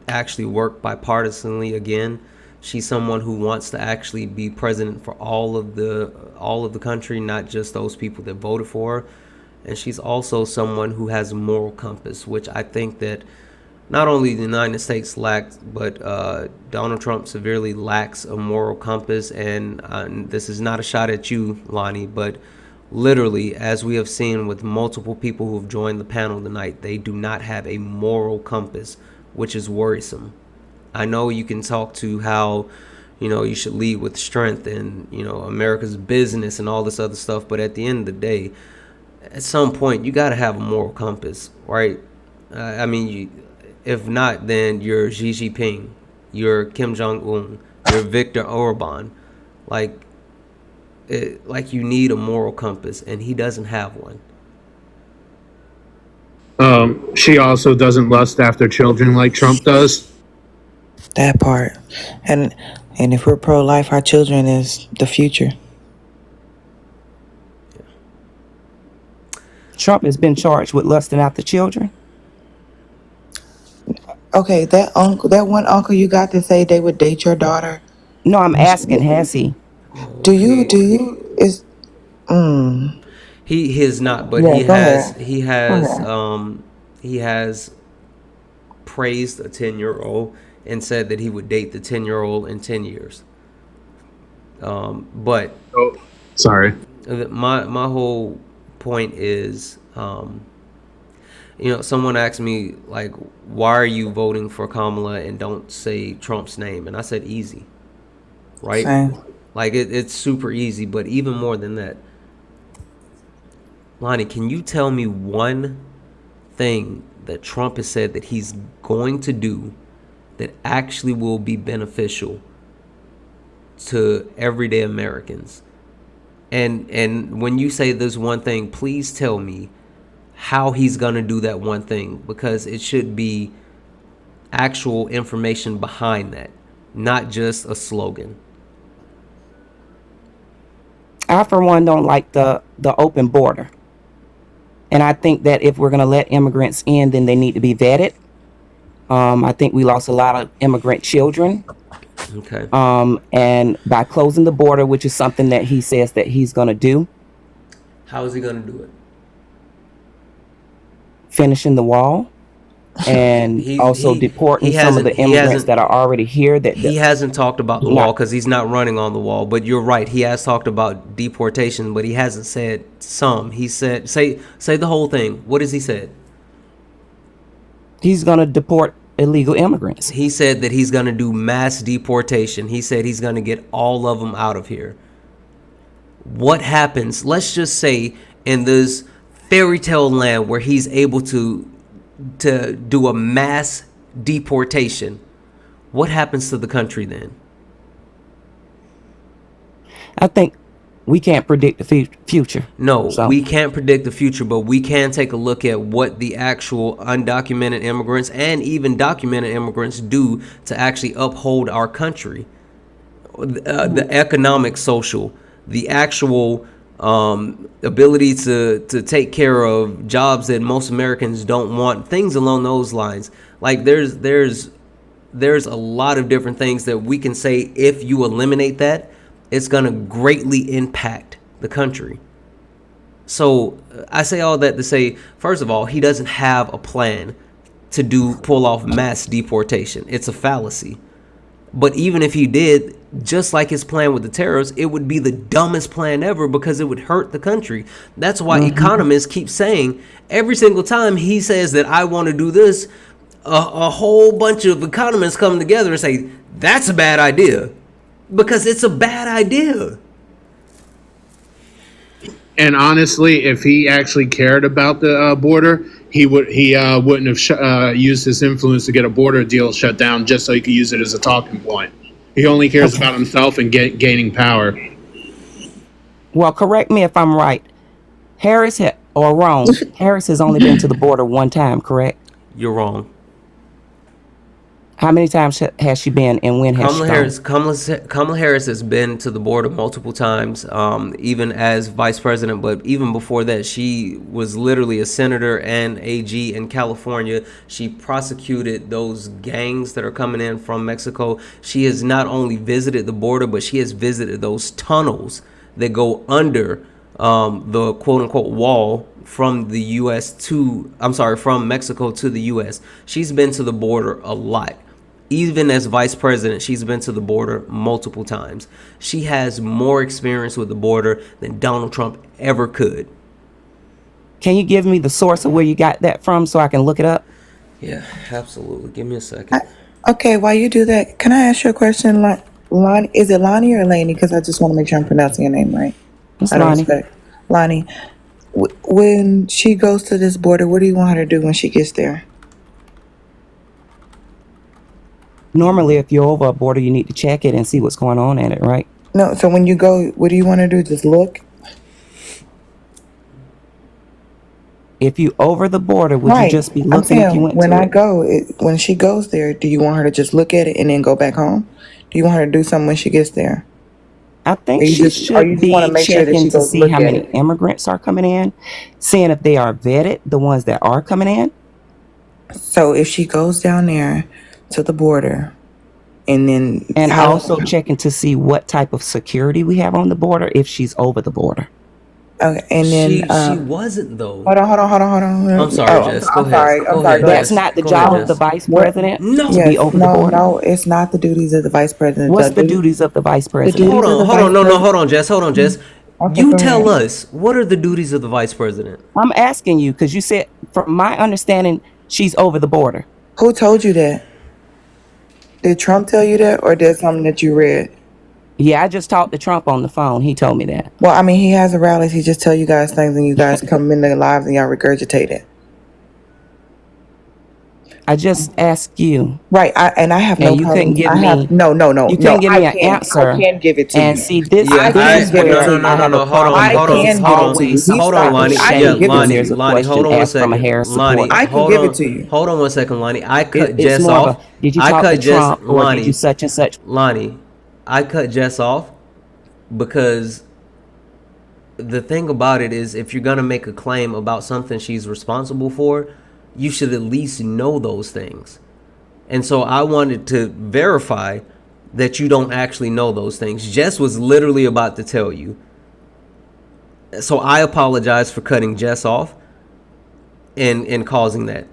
actually work bipartisanly again. She's someone who wants to actually be president for all of the country, not just those people that voted for her. And she's also someone who has a moral compass, which I think that not only the United States lacks, but Donald Trump severely lacks a moral compass. And this is not a shot at you, Lonnie, but literally, as we have seen with multiple people who have joined the panel tonight, they do not have a moral compass, which is worrisome. I know you can talk to how, you should lead with strength and, America's business and all this other stuff, but at the end of the day, at some point, you got to have a moral compass, right? I mean, if not, then you're Xi Jinping, you're Kim Jong-un, you're Viktor Orban. Like you need a moral compass, and he doesn't have one. She also doesn't lust after children like Trump does. That part. And if we're pro-life, our children is the future. Trump has been charged with lusting after children. Okay, that one uncle you got to say they would date your daughter. No, I'm asking, has he? Do you is He is not, but Yeah, he has praised a 10-year-old and said that he would date the 10-year-old in 10 years. But Oh, sorry. my whole point is, someone asked me, like, why are you voting for Kamala and don't say Trump's name? And I said easy, right? Same. Like it's super easy, but even more than that, Lonnie, can you tell me one thing that Trump has said that he's going to do that actually will be beneficial to everyday Americans? And when you say this one thing, please tell me how he's going to do that one thing, because it should be actual information behind that, not just a slogan. I, for one, don't like the open border. And I think that if we're going to let immigrants in, then they need to be vetted. I think we lost a lot of immigrant children. Okay. And by closing the border, which is something that he says that he's going to do. How is he going to do it? Finishing the wall. And also deporting some of the immigrants that are already here. He hasn't talked about the wall because he's not running on the wall. But you're right. He has talked about deportation, but he hasn't said some. He said, say the whole thing. What has he said? He's going to deport illegal immigrants. He said that he's going to do mass deportation. He said he's going to get all of them out of here. What happens? Let's just say in this fairy tale land where he's able to do a mass deportation, what happens to the country then? I think we can't predict the future. No, we can't predict the future, but we can take a look at what the actual undocumented immigrants and even documented immigrants do to actually uphold our country. The economic, social, the actual ability to take care of jobs that most Americans don't want, things along those lines. Like there's a lot of different things that we can say if you eliminate that, it's going to greatly impact the country. So I say all that to say, first of all, he doesn't have a plan to pull off mass deportation. It's a fallacy. But even if he did, just like his plan with the terrorists, it would be the dumbest plan ever because it would hurt the country. That's why economists keep saying every single time he says that I want to do this, a whole bunch of economists come together and say, that's a bad idea. Because it's a bad idea. And honestly, if he actually cared about the border, he wouldn't have used his influence to get a border deal shut down just so he could use it as a talking point. He only cares Okay. about himself and gaining power. Well, correct me if I'm right. Or wrong. Harris has only been to the border one time, correct? You're wrong. How many times has she been, and when has she gone? Kamala Harris has been to the border multiple times, even as vice president. But even before that, she was literally a senator and AG in California. She prosecuted those gangs that are coming in from Mexico. She has not only visited the border, but she has visited those tunnels that go under the quote unquote wall from the U.S. from Mexico to the U.S. She's been to the border a lot. Even as vice president, she's been to the border multiple times. She has more experience with the border than Donald Trump ever could. Can you give me the source of where you got that from so I can look it up? Yeah, absolutely. Give me a second. Okay, while you do that, can I ask you a question? Lonnie, is it Lonnie or Laney? Because I just want to make sure I'm pronouncing your name right. It's Out of Lonnie. respect. Lonnie, when she goes to this border, what do you want her to do when she gets there? Normally, if you're over a border, you need to check it and see what's going on at it, right? No, so when you go, what do you want her to do? Just look? If you over the border, would you just be I'm looking if you saying went when to I it? go, when she goes there, do you want her to just look at it and then go back home? Do you want her to do something when she gets there? I Or think you she just want should to be make sure that checking she to goes see look how at many it? immigrants are coming in, seeing if they are vetted, the ones that are coming in. So if she goes down there to the border, and then And also checking to see what type of security we have on the border if she's over the border. Okay, and then She wasn't though. hold on. I'm sorry, Jess. Go ahead. I'm Go sorry. ahead, Go ahead. That's Jess. not the Go ahead, job of the Jess. vice What? president No. to be Yes, over the border. no, it's not the duties of the vice president. What's the duties of the vice president? duties of the Hold on. vice president. Hold on, Jess. Okay, You go tell ahead. us, what are the duties of the vice president? I'm asking you because you said, from my understanding, she's over the border. Who told you that? Did Trump tell you that, or did something that you read? Yeah, I just talked to Trump on the phone. He told me that. Well, I mean, he has a rallies. He just tell you guys things, and you guys come in their lives and y'all regurgitate it. I just asked you. Right, I have no And you problem. couldn't give I have me. no. You couldn't give me an I answer. can give it to And you. see, this Yeah, is where I have a no. Hold on, problem because it's always some hold type on, of Lonnie. Yeah, shade when there's a Lonnie, hold question on one asked from a second. Harris Lonnie, supporter. I can give it to you. hold on one second, Lonnie. I cut It's Jess more of off. a, did you I talk to cut Jess, Trump or did you such and such? Lonnie, I cut Jess off because the thing about it is, if you're gonna make a claim about something she's responsible for, you should at least know those things. And so I wanted to verify that you don't actually know those things. Jess was literally about to tell you. So I apologize for cutting Jess off and causing that.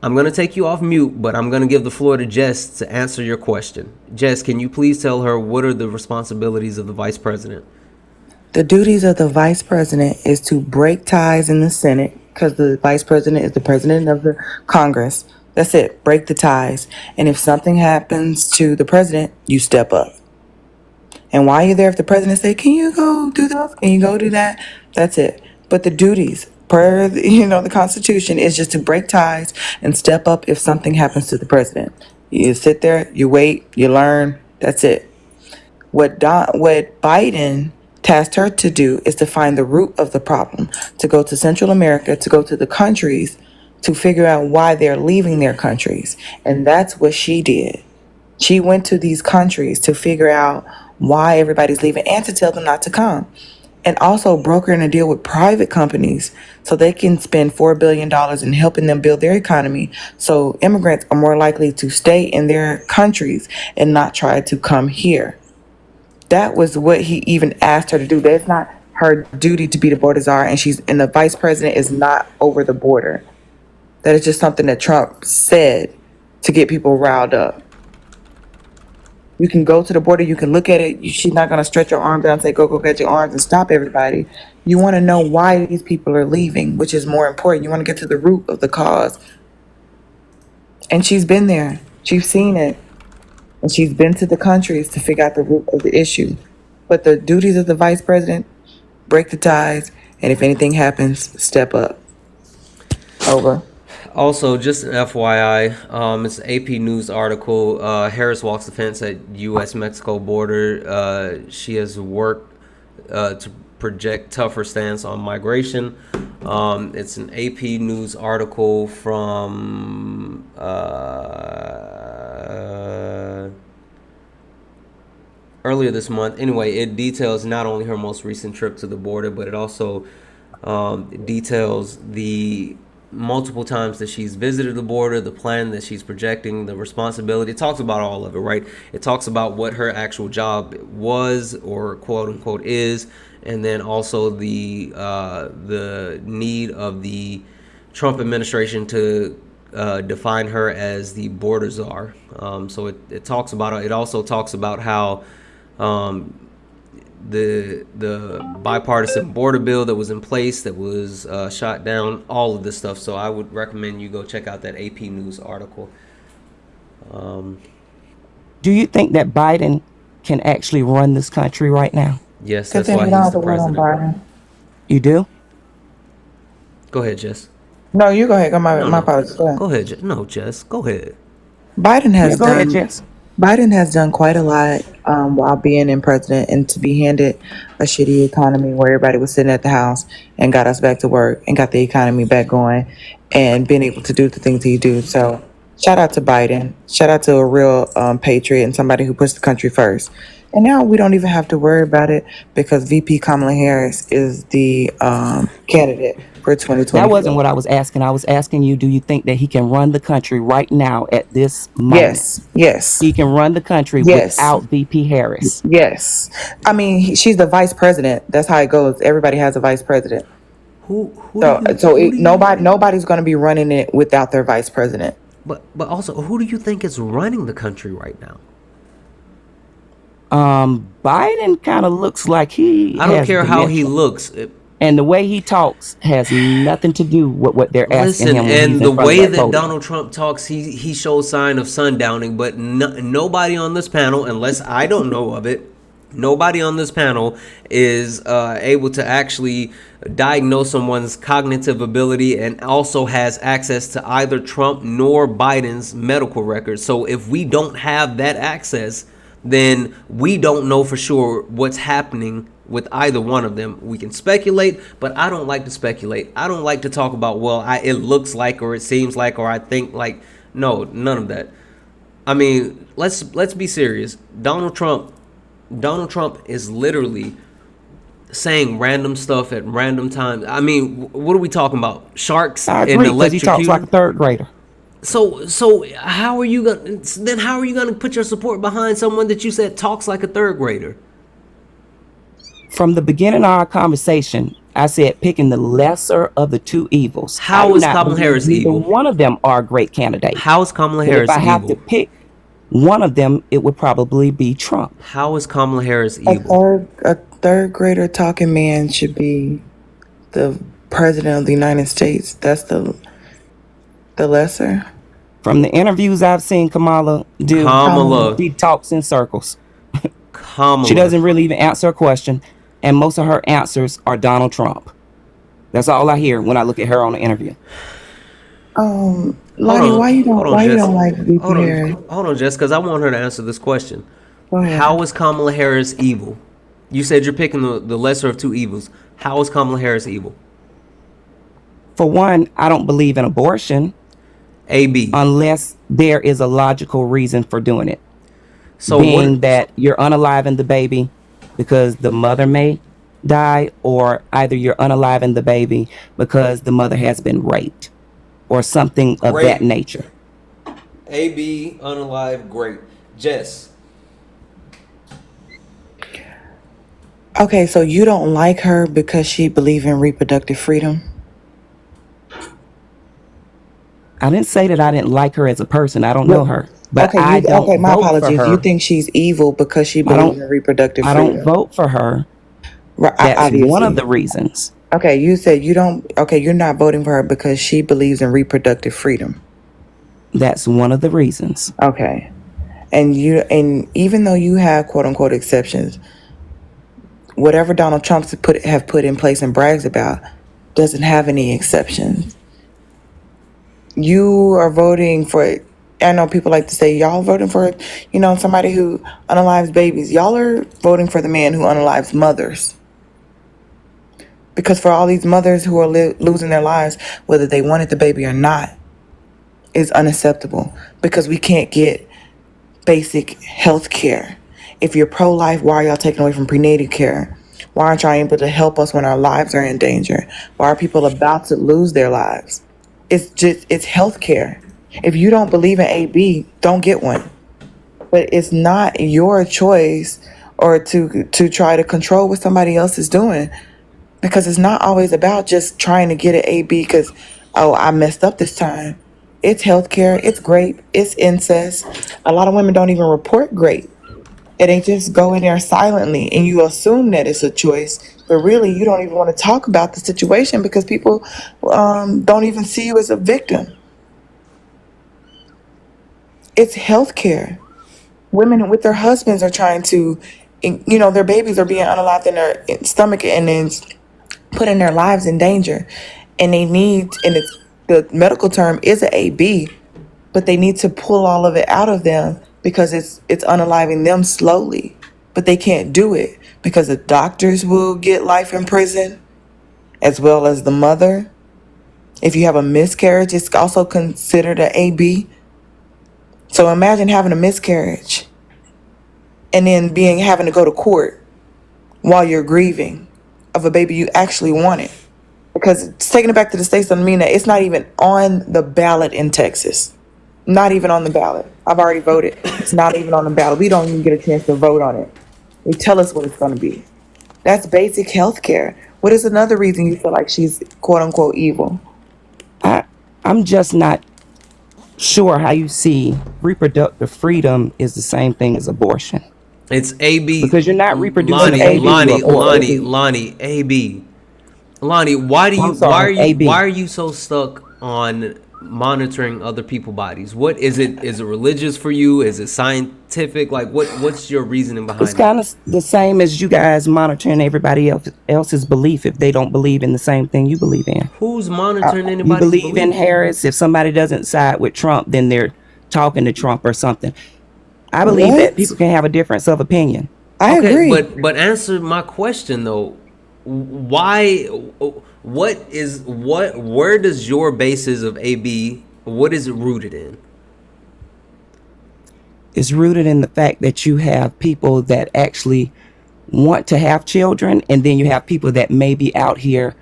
I'm going to take you off mute, but I'm going to give the floor to Jess to answer your question. Jess, can you please tell her what are the responsibilities of the vice president? The duties of the vice president is to break ties in the Senate, because the vice president is the president of the Congress. That's it. Break the ties. And if something happens to the president, you step up. And while you're there, if the president say, "Can you go do this? Can you go do that?" That's it. But the duties, per the Constitution, is just to break ties and step up if something happens to the president. You sit there, you wait, you learn. That's it. What Biden tasked her to do is to find the root of the problem, to go to Central America, to go to the countries, to figure out why they're leaving their countries. And that's what she did. She went to these countries to figure out why everybody's leaving and to tell them not to come. And also brokering a deal with private companies so they can spend $4 billion in helping them build their economy. So immigrants are more likely to stay in their countries and not try to come here. That was what he even asked her to do. That's not her duty to be the border czar, and the vice president is not over the border. That is just something that Trump said to get people riled up. You can go to the border, you can look at it. She's not going to stretch her arms out and say, go get your arms and stop everybody. You want to know why these people are leaving, which is more important. You want to get to the root of the cause. And she's been there. She's seen it. And she's been to the countries to figure out the root of the issue. But the duties of the vice president, break the ties, and if anything happens, step up. Over. Also, just an FYI, it's an AP News article. Harris walks the fence at U.S.-Mexico border. She has worked to project tougher stance on migration. It's an AP News article from earlier this month. Anyway, it details not only her most recent trip to the border, but it also details the multiple times that she's visited the border, the plan that she's projecting, the responsibility. It talks about all of it, right? It talks about what her actual job was, or quote unquote is, and then also the need of the Trump administration to define her as the border czar. So it talks about it. Also talks about how the bipartisan border bill that was in place that was shot down, all of this stuff. So I would recommend you go check out that AP News article. Do you think that Biden can actually run this country right now? Yes, that's why he's the president. You do? Go ahead, Jess. No, you go ahead. My No. apologies. Go ahead. Go ahead, Jess. No, Jess. Go ahead. Biden has Go ahead, done. Jess. Biden has done quite a lot while being in president, and to be handed a shitty economy where everybody was sitting at the house and got us back to work and got the economy back going and being able to do the things he do. So shout out to Biden. Shout out to a real patriot and somebody who puts the country first. And now we don't even have to worry about it because VP Kamala Harris is the candidate for 2020. That wasn't what I was asking. I was asking you, do you think that he can run the country right now at this moment? Yes. He can run the country without VP Harris. Yes. I mean, she's the vice president. That's how it goes. Everybody has a vice president. Nobody's going to be running it without their vice president. But also, who do you think is running the country right now? Biden kind of looks like I don't care how he looks. And the way he talks has nothing to do with what they're asking him. And the way that Donald Trump talks, he shows sign of sundowning. But nobody on this panel, unless I don't know of it, nobody on this panel is able to actually diagnose someone's cognitive ability and also has access to either Trump nor Biden's medical records. So if we don't have that access, then we don't know for sure what's happening with either one of them. We can speculate, but I don't like to speculate. I don't like to talk about, well, it looks like, or it seems like, or I think like. No, none of that. I mean, let's be serious. Donald Trump is literally saying random stuff at random times. I mean, what are we talking about? Sharks and electrocution? He talks like a third grader. So how are you gonna put your support behind someone that you said talks like a third grader? From the beginning of our conversation, I said picking the lesser of the two evils. How is Kamala Harris evil? One of them are a great candidate. How is Kamala Harris evil? If I have to pick one of them, it would probably be Trump. How is Kamala Harris evil? A third grader talking man should be the president of the United States. That's the lesser. From the interviews I've seen Kamala do, she talks in circles. She doesn't really even answer a question, and most of her answers are Donald Trump. That's all I hear when I look at her on the interview. Lottie, why you don't like VP Harris? Hold on, Jess, because I want her to answer this question. Go ahead. How is Kamala Harris evil? You said you're picking the lesser of two evils. How is Kamala Harris evil? For one, I don't believe in abortion. AB. Unless there is a logical reason for doing it. So being that you're unaliving the baby because the mother may die, or either you're unaliving the baby because the mother has been raped or something of that nature. AB, unalive, great. Jess. Okay, so you don't like her because she believes in reproductive freedom? I didn't say that I didn't like her as a person. I don't know her. But my apologies. apologies. You think she's evil because she believes in reproductive freedom? I don't vote for her. Right, That's obviously one of the reasons. Okay, you said you don't. Okay, you're not voting for her because she believes in reproductive freedom. That's one of the reasons. Okay, and even though you have quote unquote exceptions, whatever Donald Trump have put in place and brags about doesn't have any exceptions. you are voting for, I know people like to say y'all voting for, somebody who unalives babies. Y'all are voting for the man who unalives mothers. Because for all these mothers who are losing their lives, whether they wanted the baby or not, is unacceptable. Because we can't get basic health care. If you're pro-life, why are y'all taking away from prenatal care? Why aren't y'all able to help us when our lives are in danger? Why are people about to lose their lives? It's health care. If you don't believe in AB, don't get one. But it's not your choice or to try to control what somebody else is doing. Because it's not always about just trying to get an AB because, oh, I messed up this time. It's healthcare, it's grape, it's incest. A lot of women don't even report grape. And they just go in there silently and you assume that it's a choice. But really, you don't even want to talk about the situation because people don't even see you as a victim. It's healthcare. Women with their husbands are trying to, their babies are being unalived in their stomach and then putting their lives in danger, and they need, and it's, the medical term is an AB, but they need to pull all of it out of them because it's unaliving them slowly, but they can't do it because the doctors will get life in prison as well as the mother. If you have a miscarriage, it's also considered an AB. So imagine having a miscarriage and then having to go to court while you're grieving of a baby you actually wanted. Because taking it back to the States doesn't mean that it's not even on the ballot in Texas. Not even on the ballot. I've already voted. It's not even on the ballot. We don't even get a chance to vote on it. They tell us what it's going to be. That's basic health care. What is another reason you feel like she's quote unquote evil? I'm just not sure how you see reproductive freedom is the same thing as abortion. It's AB. Because you're not reproducing Lonnie, AB. Lonnie, why are you so stuck on monitoring other people's bodies? What is it? Is it religious for you? Is it scientific? Like what's your reasoning behind It's kind of the same as you guys monitoring everybody else's belief if they don't believe in the same thing you believe in. Who's monitoring You anybody's believe in Harris. If somebody doesn't side with Trump, then they're talking to Trump or something. I believe that people can have a difference of opinion. I agree. But answer my question though. Why? Where does your basis of AB? What is it rooted in? It's rooted in the fact that you have people that actually want to have children, and then you have people that may be out here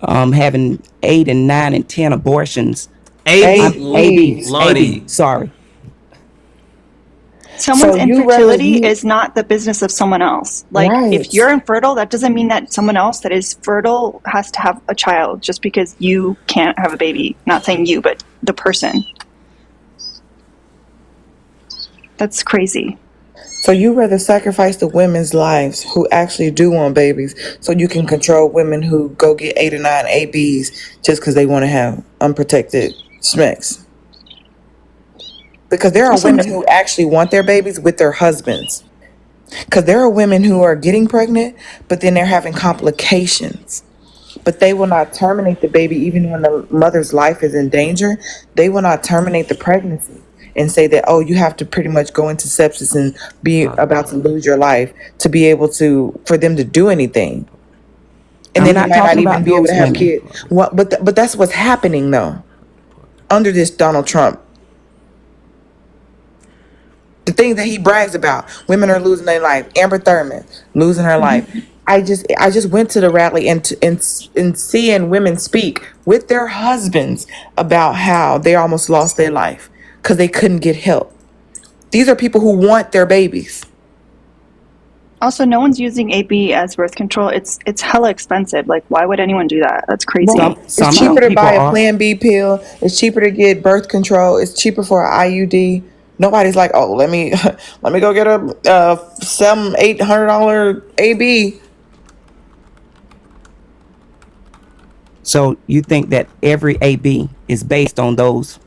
having 8 and 9 and 10 abortions. AB. Sorry. Someone's infertility is not the business of someone else. Like, if you're infertile, that doesn't mean that someone else that is fertile has to have a child just because you can't have a baby. Not saying you, but the person. That's crazy. So you rather sacrifice the women's lives who actually do want babies so you can control women who go get 8 or 9 ABs just because they want to have unprotected smecks? Because there are women who actually want their babies with their husbands. Because there are women who are getting pregnant, but then they're having complications. But they will not terminate the baby even when the mother's life is in danger. They will not terminate the pregnancy and say that, oh, you have to pretty much go into sepsis and be about to lose your life to be able to, for them to do anything. And then they might not even be able to have kids. But that's what's happening though. Under this Donald Trump. The thing that he brags about, women are losing their life. Amber Thurman losing her life. I just went to the rally and seeing women speak with their husbands about how they almost lost their life because they couldn't get help. These are people who want their babies. Also, no one's using AB as birth control. It's hella expensive. Like, why would anyone do that? That's crazy. It's cheaper to buy a Plan B pill. It's cheaper to get birth control. It's cheaper for an IUD. Nobody's like, oh, let me go get a $700-800 AB. So you think that every AB is based on those?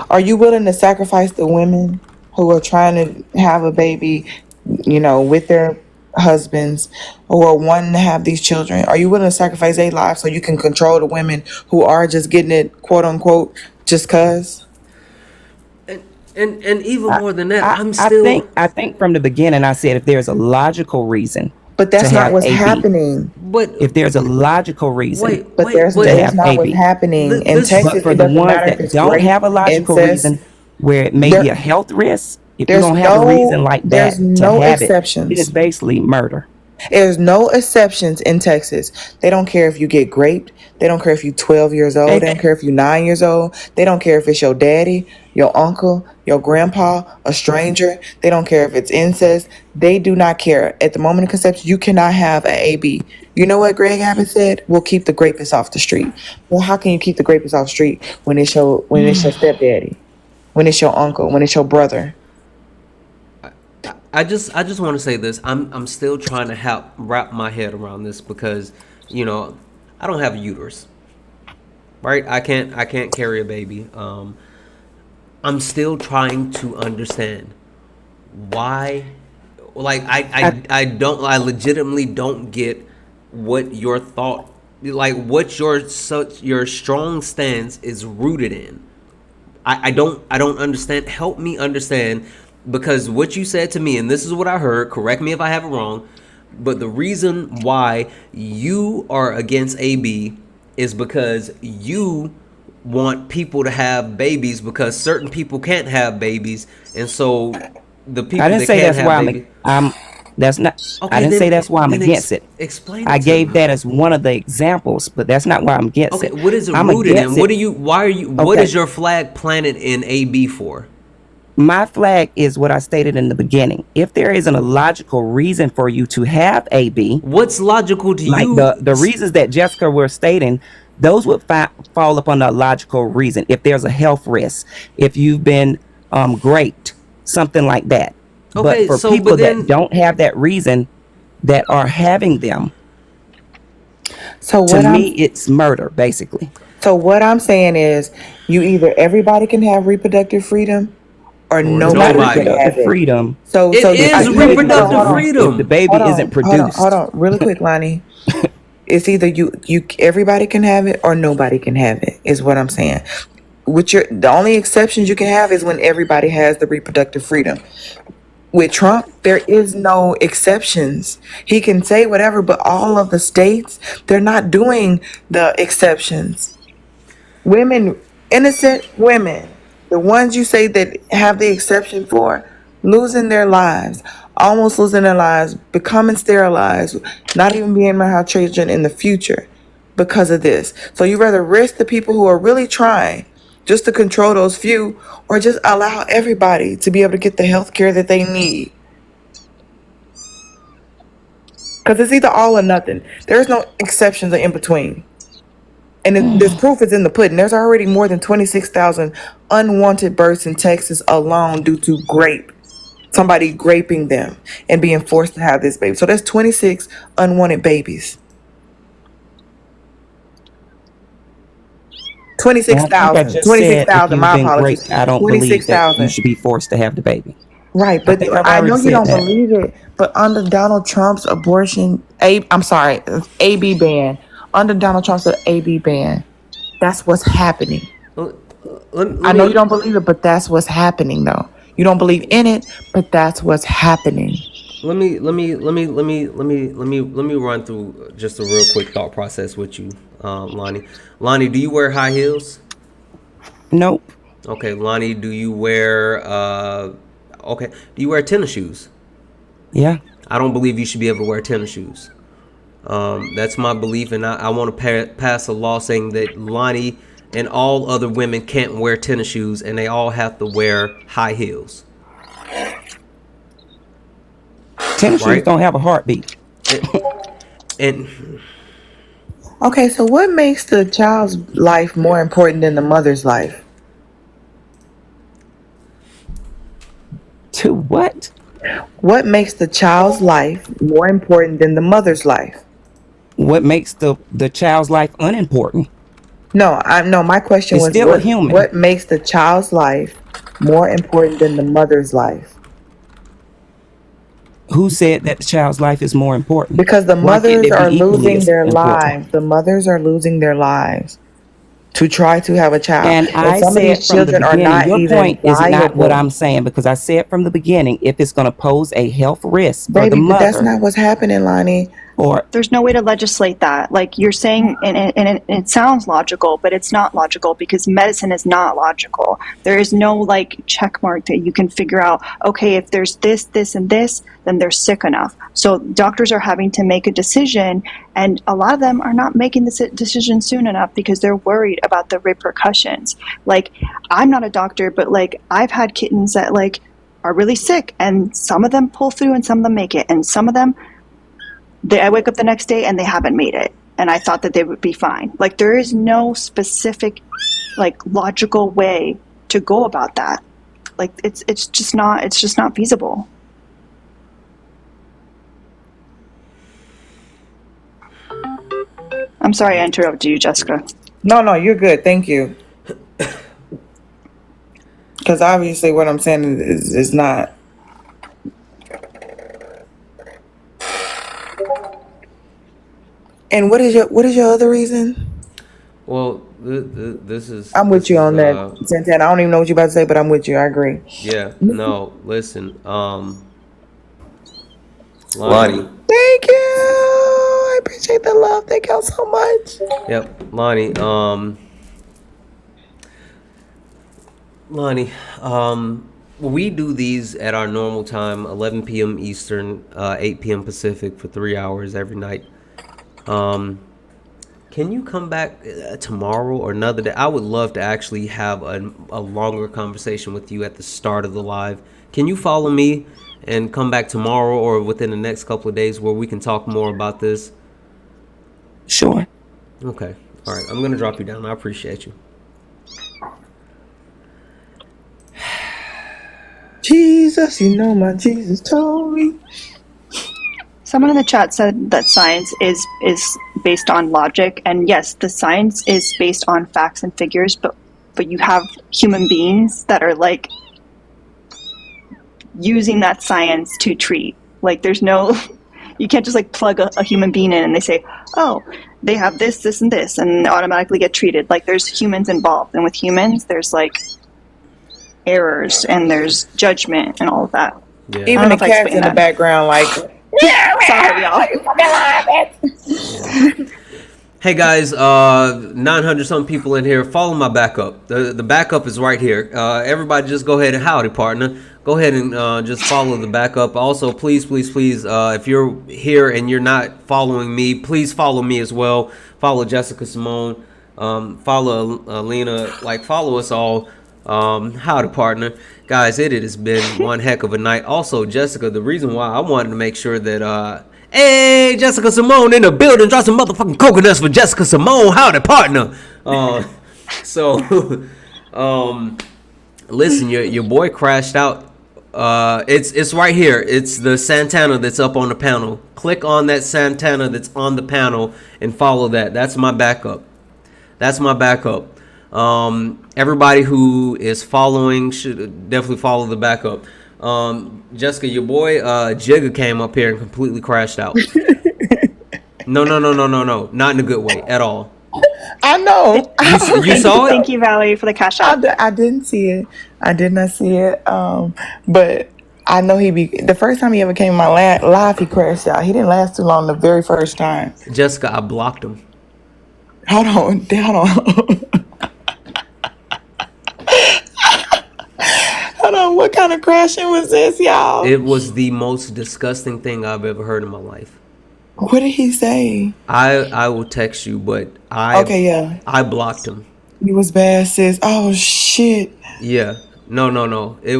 Are you willing to sacrifice the women who are trying to have a baby, with their husbands who are wanting to have these children? Are you willing to sacrifice their lives so you can control the women who are just getting it, quote unquote, just cause? And even I, more than that, I, I'm I still. think I think from the beginning I said if there's a logical reason But to that's not have what's AB, happening. But if there's a logical reason But to there's have not what's AB, happening in this. but Texas. for It the doesn't ones matter if that it's don't rape, have a logical incest. reason, where it may be There, a health risk, if you there's don't have a reason no like there's that to no have it, then it's exceptions. basically murder. There's no exceptions in Texas. They don't care if you get raped. They don't care if you're 12 years old. They don't care if you're 9 years old. They don't care if it's your daddy, your uncle, your grandpa, a stranger. They don't care if it's incest. They do not care. At the moment of conception, you cannot have an AB. You know what Greg Abbott said? We'll keep the rapists off the street. Well, how can you keep the rapists off the street when it's your stepdaddy, when it's your uncle, when it's your brother? I just want to say this. I'm still trying to help wrap my head around this because, you know, I don't have a uterus, right? I can't carry a baby. I'm still trying to understand why. Like I legitimately don't get what your thought, like what your strong stance is rooted in. I don't understand. Help me understand, because what you said to me, and this is what I heard, correct me if I have it wrong, but the reason why you are against AB is because you want people to have babies because certain people can't have babies, and so the I people didn't that say can that's have why babies. I'm that's not I Okay, didn't say that's why I'm then against it. explain I it to gave me. that as one of the examples, but that's not why I'm against Okay, it. what is it I'm rooted in? against it. What Okay. is your flag planted in AB for? My flag is what I stated in the beginning. If there isn't a logical reason for you to have AB, What's logical to like you? the reasons that Jessica were stating, those would fall upon a logical reason. If there's a health risk, if you've been raped, something like that. But Okay, for so people but that then don't have that reason, that are having them, So to what me, I'm it's murder, basically. so what I'm saying is, you either everybody can have reproductive freedom or or It's not nobody can nobody. have reproductive it. freedom It is No, reproductive hold on, if the freedom. baby isn't hold produced. on, really quick, Lonnie. It's either you everybody can have it or nobody can have it. Is what I'm saying. The only exceptions you can have is when everybody has the reproductive freedom. With Trump, there is no exceptions. He can say whatever, but all of the states, they're not doing the exceptions. Women, innocent women, the ones you say that have the exception for, losing their lives, almost losing their lives, becoming sterilized, not even being able to have children in the future because of this. So you rather risk the people who are really trying just to control those few, or just allow everybody to be able to get the health care that they need. Because it's either all or nothing. There's no exceptions or in between. And this proof is in the pudding. There's already more than 26,000 unwanted births in Texas alone due to somebody graping them and being forced to have this baby. So that's 26 unwanted babies. And I think I 26,000. just said if 26,000. you've My been apologies. raped, I don't believe that you 26,000. should be forced to have the baby. Right, I but think I've I already know you said don't that. believe it. But under Donald Trump's I'm sorry, AB ban. Under Donald Trump's AB ban, that's what's happening. Let, let I know you me don't believe it, but that's what's happening, though. You don't believe in it, but that's what's happening. let me run through just a real quick thought process with you, Lonnie. Lonnie, do you wear high heels? Nope. Okay, Lonnie, do you wear okay, do you wear tennis shoes? Yeah. I don't believe you should be able to wear tennis shoes. That's my belief, and I want to pass a law saying that Lonnie and all other women can't wear tennis shoes, and they all have to wear high heels, Tennis shoes right? don't have a heartbeat. And Okay, so what makes the child's life more important than the mother's life? To what? What makes the child's life more important than the mother's life? What makes the child's life unimportant? No. My question It's was still a human. what makes the child's life more important than the mother's life? Who said that the child's life is more important? Because the Why can't mothers they be are equally losing as their important? lives. The mothers are losing their lives to try to have a child. And And I some of these said from the children are beginning, not your even point is not what viable. I'm saying, because I said from the beginning, if it's going to pose a health risk for the Baby, but that's mother, not what's happening, Lonnie. or There's no way to legislate that. Like you're saying, and it sounds logical, but it's not logical because medicine is not logical. There is no like check mark that you can figure out, okay, if there's this, and this, then they're sick enough. So doctors are having to make a decision, and a lot of them are not making the decision soon enough because they're worried about the repercussions. Like, I'm not a doctor, but like I've had kittens that like are really sick, and some of them pull through and some of them make it, and some of them I wake up the next day and they haven't made it, and I thought that they would be fine. Like there is no specific, like logical way to go about that. Like it's just not feasible. I'm sorry I interrupted you, Jessica. No, you're good. Thank you. Because obviously what I'm saying is not. And what is your other reason? Well, this is I'm with this you is on that, Santana. I don't even know what you're about to say, but I'm with you. I agree. yeah. No, listen, Lonnie. Lonnie. Thank you. I appreciate the love. Thank y'all so much. Yep, Lonnie. Lonnie, we do these at our normal time, 11 p.m. Eastern, 8 p.m. Pacific, for 3 hours every night. Can you come back tomorrow or another day? I would love to actually have a longer conversation with you at the start of the live. Can you follow me and come back tomorrow or within the next couple of days where we can talk more about this? Sure. Okay. All right. I'm going to drop you down. I appreciate you. Jesus, you know my Jesus told me. Someone in the chat said that science is based on logic, and yes, the science is based on facts and figures, but you have human beings that are like using that science to treat. Like there's no, you can't just like plug a human being in and they say, oh, they have this, and this, and automatically get treated. Like there's humans involved, and with humans, there's like errors and there's judgment and all of that. Yeah. Even the cats in the background, like. Sorry, y'all. Hey guys, 900 some people in here. Follow my backup. The backup is right here. Everybody just go ahead and howdy, partner. Go ahead and just follow the backup. Also, please, if you're here and you're not following me, please follow me as well. Follow Jessica Simone. Follow Alina. Like, follow us all. Howdy, partner. Guys, it has been one heck of a night. Also, Jessica, the reason why I wanted to make sure that hey, Jessica Simone in the building. Drop some motherfucking coconuts for Jessica Simone. Howdy, partner. Listen, your boy crashed out. It's right here. It's the Santana that's up on the panel. Click on that Santana that's on the panel and follow that. That's my backup. Everybody who is following should definitely follow the backup. Jessica, your boy Jigga came up here and completely crashed out. No, not in a good way at all. I know. You saw it? Thank you, Valerie, for the cash out. I didn't see it. I did not see it. But I know the first time he ever came in my live, he crashed out. He didn't last too long the very first time. Jessica, I blocked him. Hold on. Hold on, what kind of crashing was this, y'all? It was the most disgusting thing I've ever heard in my life. What did he say? I will text you, but I blocked him. He was bad, sis. Oh shit. Yeah. No. It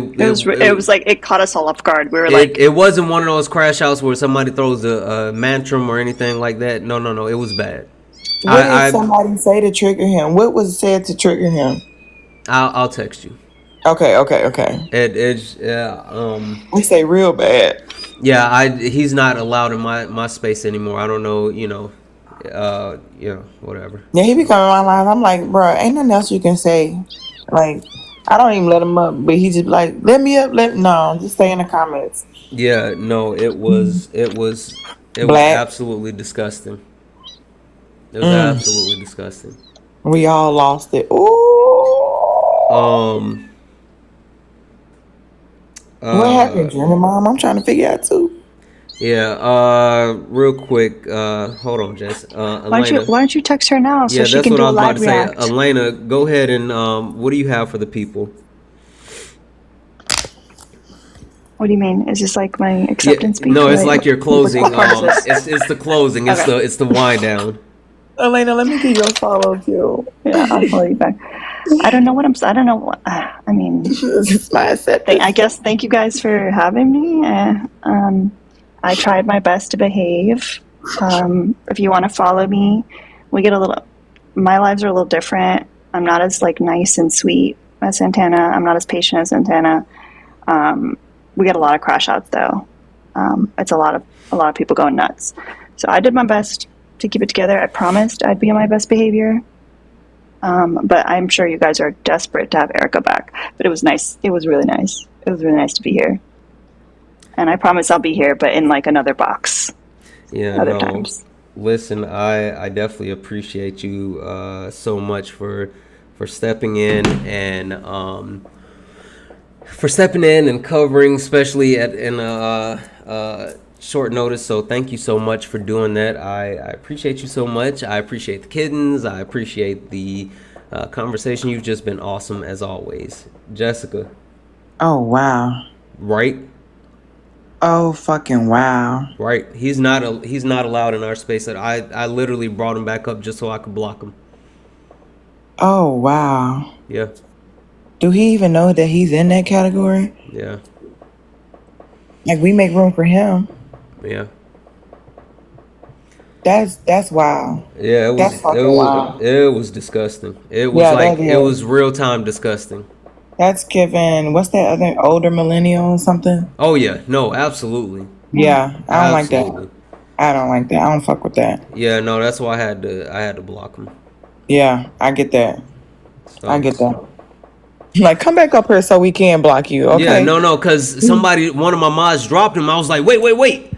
was like it caught us all off guard. We were like, it wasn't one of those crash outs where somebody throws a mantrum or anything like that. No. It was bad. What did somebody say to trigger him? What was said to trigger him? I'll text you. Okay. It's We say real bad. Yeah, he's not allowed in my space anymore. I don't know, whatever. Yeah, he be coming in my life. I'm like, bro, ain't nothing else you can say. Like, I don't even let him up, but he just be like, let me up. No, just stay in the comments. Yeah, no, it was Black. absolutely disgusting. It was Mm. absolutely disgusting. We all lost it. Ooh. Um. What happened, Uh. Jimmy Mom? I'm trying to figure out too. Yeah. Real quick. Hold on, Jess. Elena. Why don't you text her now so Yeah, she that's can what do I a was about to live say. react? Elena, go ahead and what do you have for the people? What do you mean? Is this like my Yeah. acceptance speech? No, Or it's like, like your what closing. part is this? It's the closing. It's Okay. the wind down. Elena, let me get your follow too. Yeah, I'll follow you back. I don't know what I don't know what, I mean, This is my acceptance. I guess thank you guys for having me. I tried my best to behave. If you want to follow me, we get a little, my lives are a little different. I'm not as like nice and sweet as Santana. I'm not as patient as Santana. We get a lot of crash outs though. It's a lot of people going nuts. So I did my best to keep it together. I promised I'd be on my best behavior. But I'm sure you guys are desperate to have Erica back. But it was nice. It was really nice. It was really nice to be here. And I promise I'll be here, but in like another box. Yeah, Other no. times. Listen, I definitely appreciate you so much for stepping in and covering, especially in short notice. So thank you so much for doing that. I appreciate you so much. I appreciate the kittens. I appreciate the conversation. You've just been awesome as always, Jessica. Oh wow. Right. Oh fucking wow. Right. He's not allowed in our space. That I literally brought him back up just so I could block him. Oh wow. Yeah. Do he even know that he's in that category? Yeah. Like we make room for him. Yeah. That's wild. Yeah, That's fucking wild. it was disgusting. It was Yeah, like that it is. was real time disgusting. That's given. What's that other older millennial or something? Oh yeah, no, absolutely. Yeah, I don't like that. Absolutely. I don't like that. I don't fuck with that. Yeah, no, that's why I had to block him. Yeah, I get that. I So get that. Like, come back up here so we can block you, yeah, okay? no, because one of my mods dropped him. I was like, wait.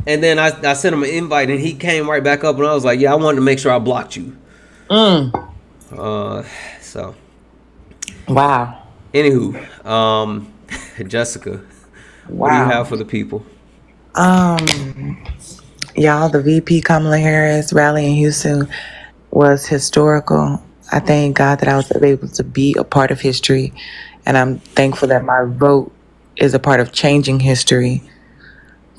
And then I sent him an invite and he came right back up and I was like, yeah, I wanted to make sure I blocked you. So Wow. anywho, Jessica, what do you have for the people? Y'all, the VP Kamala Harris rally in Houston was historical. I thank God that I was able to be a part of history, and I'm thankful that my vote is a part of changing history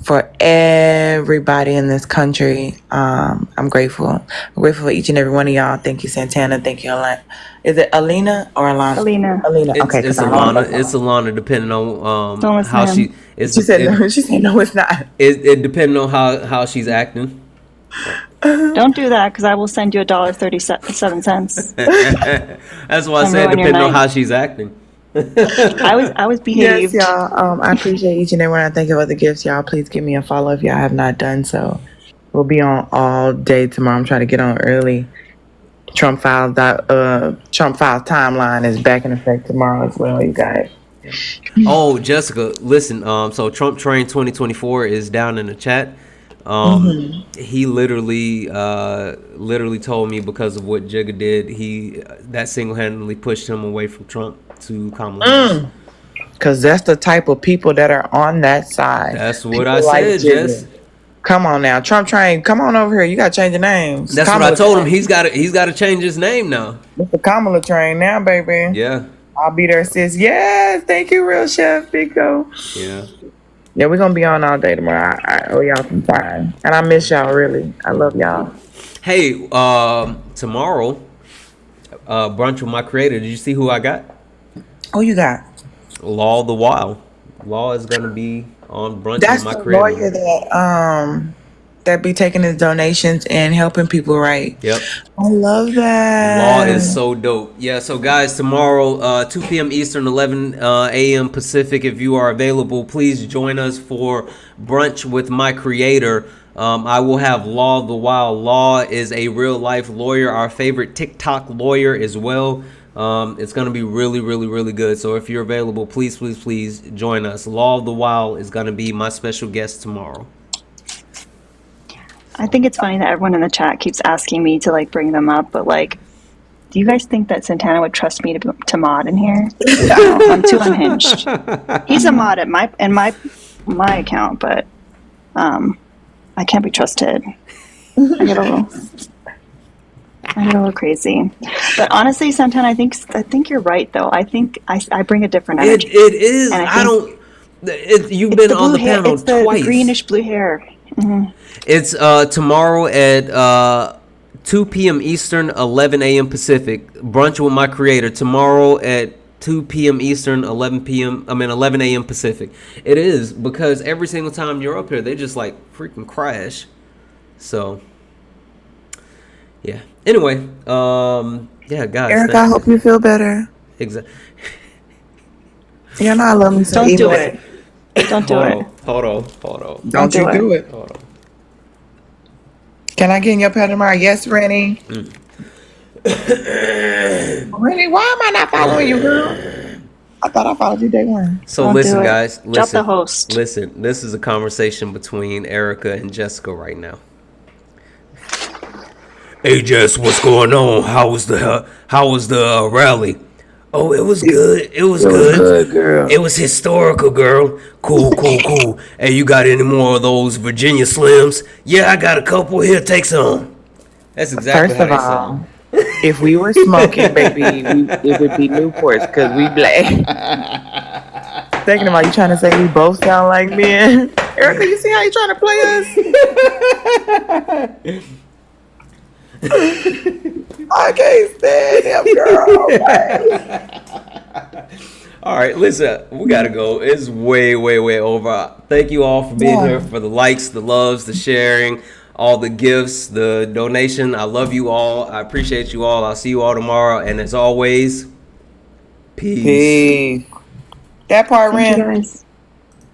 for everybody in this country. I'm grateful. I'm grateful for each and every one of y'all. Thank you, Santana. Thank you, Alana. Is it Alina or Alana? Alina. Alina. It's Okay, it's because I don't know. Alana. It's Alana, depending on Don't listen how to she him. is. She said no. She said no. It's not. It depending on how she's acting. Don't do that because I will send you $1.37. That's why I And said ruin your depending on night. how she's acting. I was Yes, behaved. y'all. I appreciate each and every one. I thank you for the gifts, y'all. Please give me a follow if y'all have not done so. We'll be on all day tomorrow. I'm trying to get on early. Trump Files timeline is back in effect tomorrow as well, you guys. Oh, Jessica, listen. So Trump Train 2024 is down in the chat. He literally told me because of what Jigga did, that single-handedly pushed him away from Trump to Kamala Harris. Because that's the type of people that are on that side. That's what People I said, Jigga. Jess. Come on now, Trump Train. Come on over here. You got to change your names. That's Kamala what I told him. Train. He's got to change his name now. It's the Kamala Train now, baby. Yeah. I'll be there, sis. Yes, thank you, real chef Pico. Yeah. Yeah, we're gonna be on all day tomorrow. I owe y'all some time, and I miss y'all really. I love y'all. Hey, tomorrow, brunch with my creator. Did you see who I got? Who you got? Law the Wild. Law is gonna be on brunch That's with my the creator. lawyer that be taking his donations and helping people, right? Yep. I love that. Law is so dope. Yeah, so guys, tomorrow, 2 p.m. Eastern, 11 a.m. Pacific, if you are available, please join us for brunch with my creator. I will have Law the Wild. Law is a real life lawyer, our favorite TikTok lawyer as well. It's going to be really, really, really good. So if you're available, please, please, please join us. Law of the Wild is going to be my special guest tomorrow. I think it's funny that everyone in the chat keeps asking me to like bring them up, but like, do you guys think that Santana would trust me to mod in here? No, I'm too unhinged. He's a mod at my account, but I can't be trusted. I get a little crazy. But honestly, Santana, I think you're right though. I think I bring a different energy. It is. And I don't. You've been on the panel it's twice. The greenish blue hair. Mm-hmm. It's tomorrow at 2 p.m. Eastern, 11 a.m. Pacific. Brunch with my creator tomorrow at 2 p.m. Eastern, 11 a.m. Pacific. It is because every single time you're up here, they just like freaking crash. So, yeah. Anyway, yeah, guys. Eric, I hope you feel better. Exactly. You know I love me some Don't do it. Don't do it. Hold on. Don't you do it. Hold on. Can I get in your pet tomorrow? Yes, Rennie. Rennie, why am I not following you, girl? I thought I followed you day one. So Don't listen, do it. guys. Drop the host. Listen, this is a conversation between Erica and Jessica right now. Hey, Jess, what's going on? How was the rally? Oh, it was good. It was good, girl. It was historical, girl. Cool. Hey, you got any more of those Virginia Slims? Yeah, I got a couple here. Take some. That's exactly First of all, if we were smoking, baby, it would be Newports because we black. Thinking about you trying to say we both sound like men. Erica, you see how you trying to play us? I can't stand him, girl. All right, listen, we gotta go. It's way over. Thank you all for being here, for the likes, the loves, the sharing, all the gifts, the donation. I love you all. I appreciate you all. I'll see you all tomorrow. And as always, peace. That part, Thank you Ren. guys.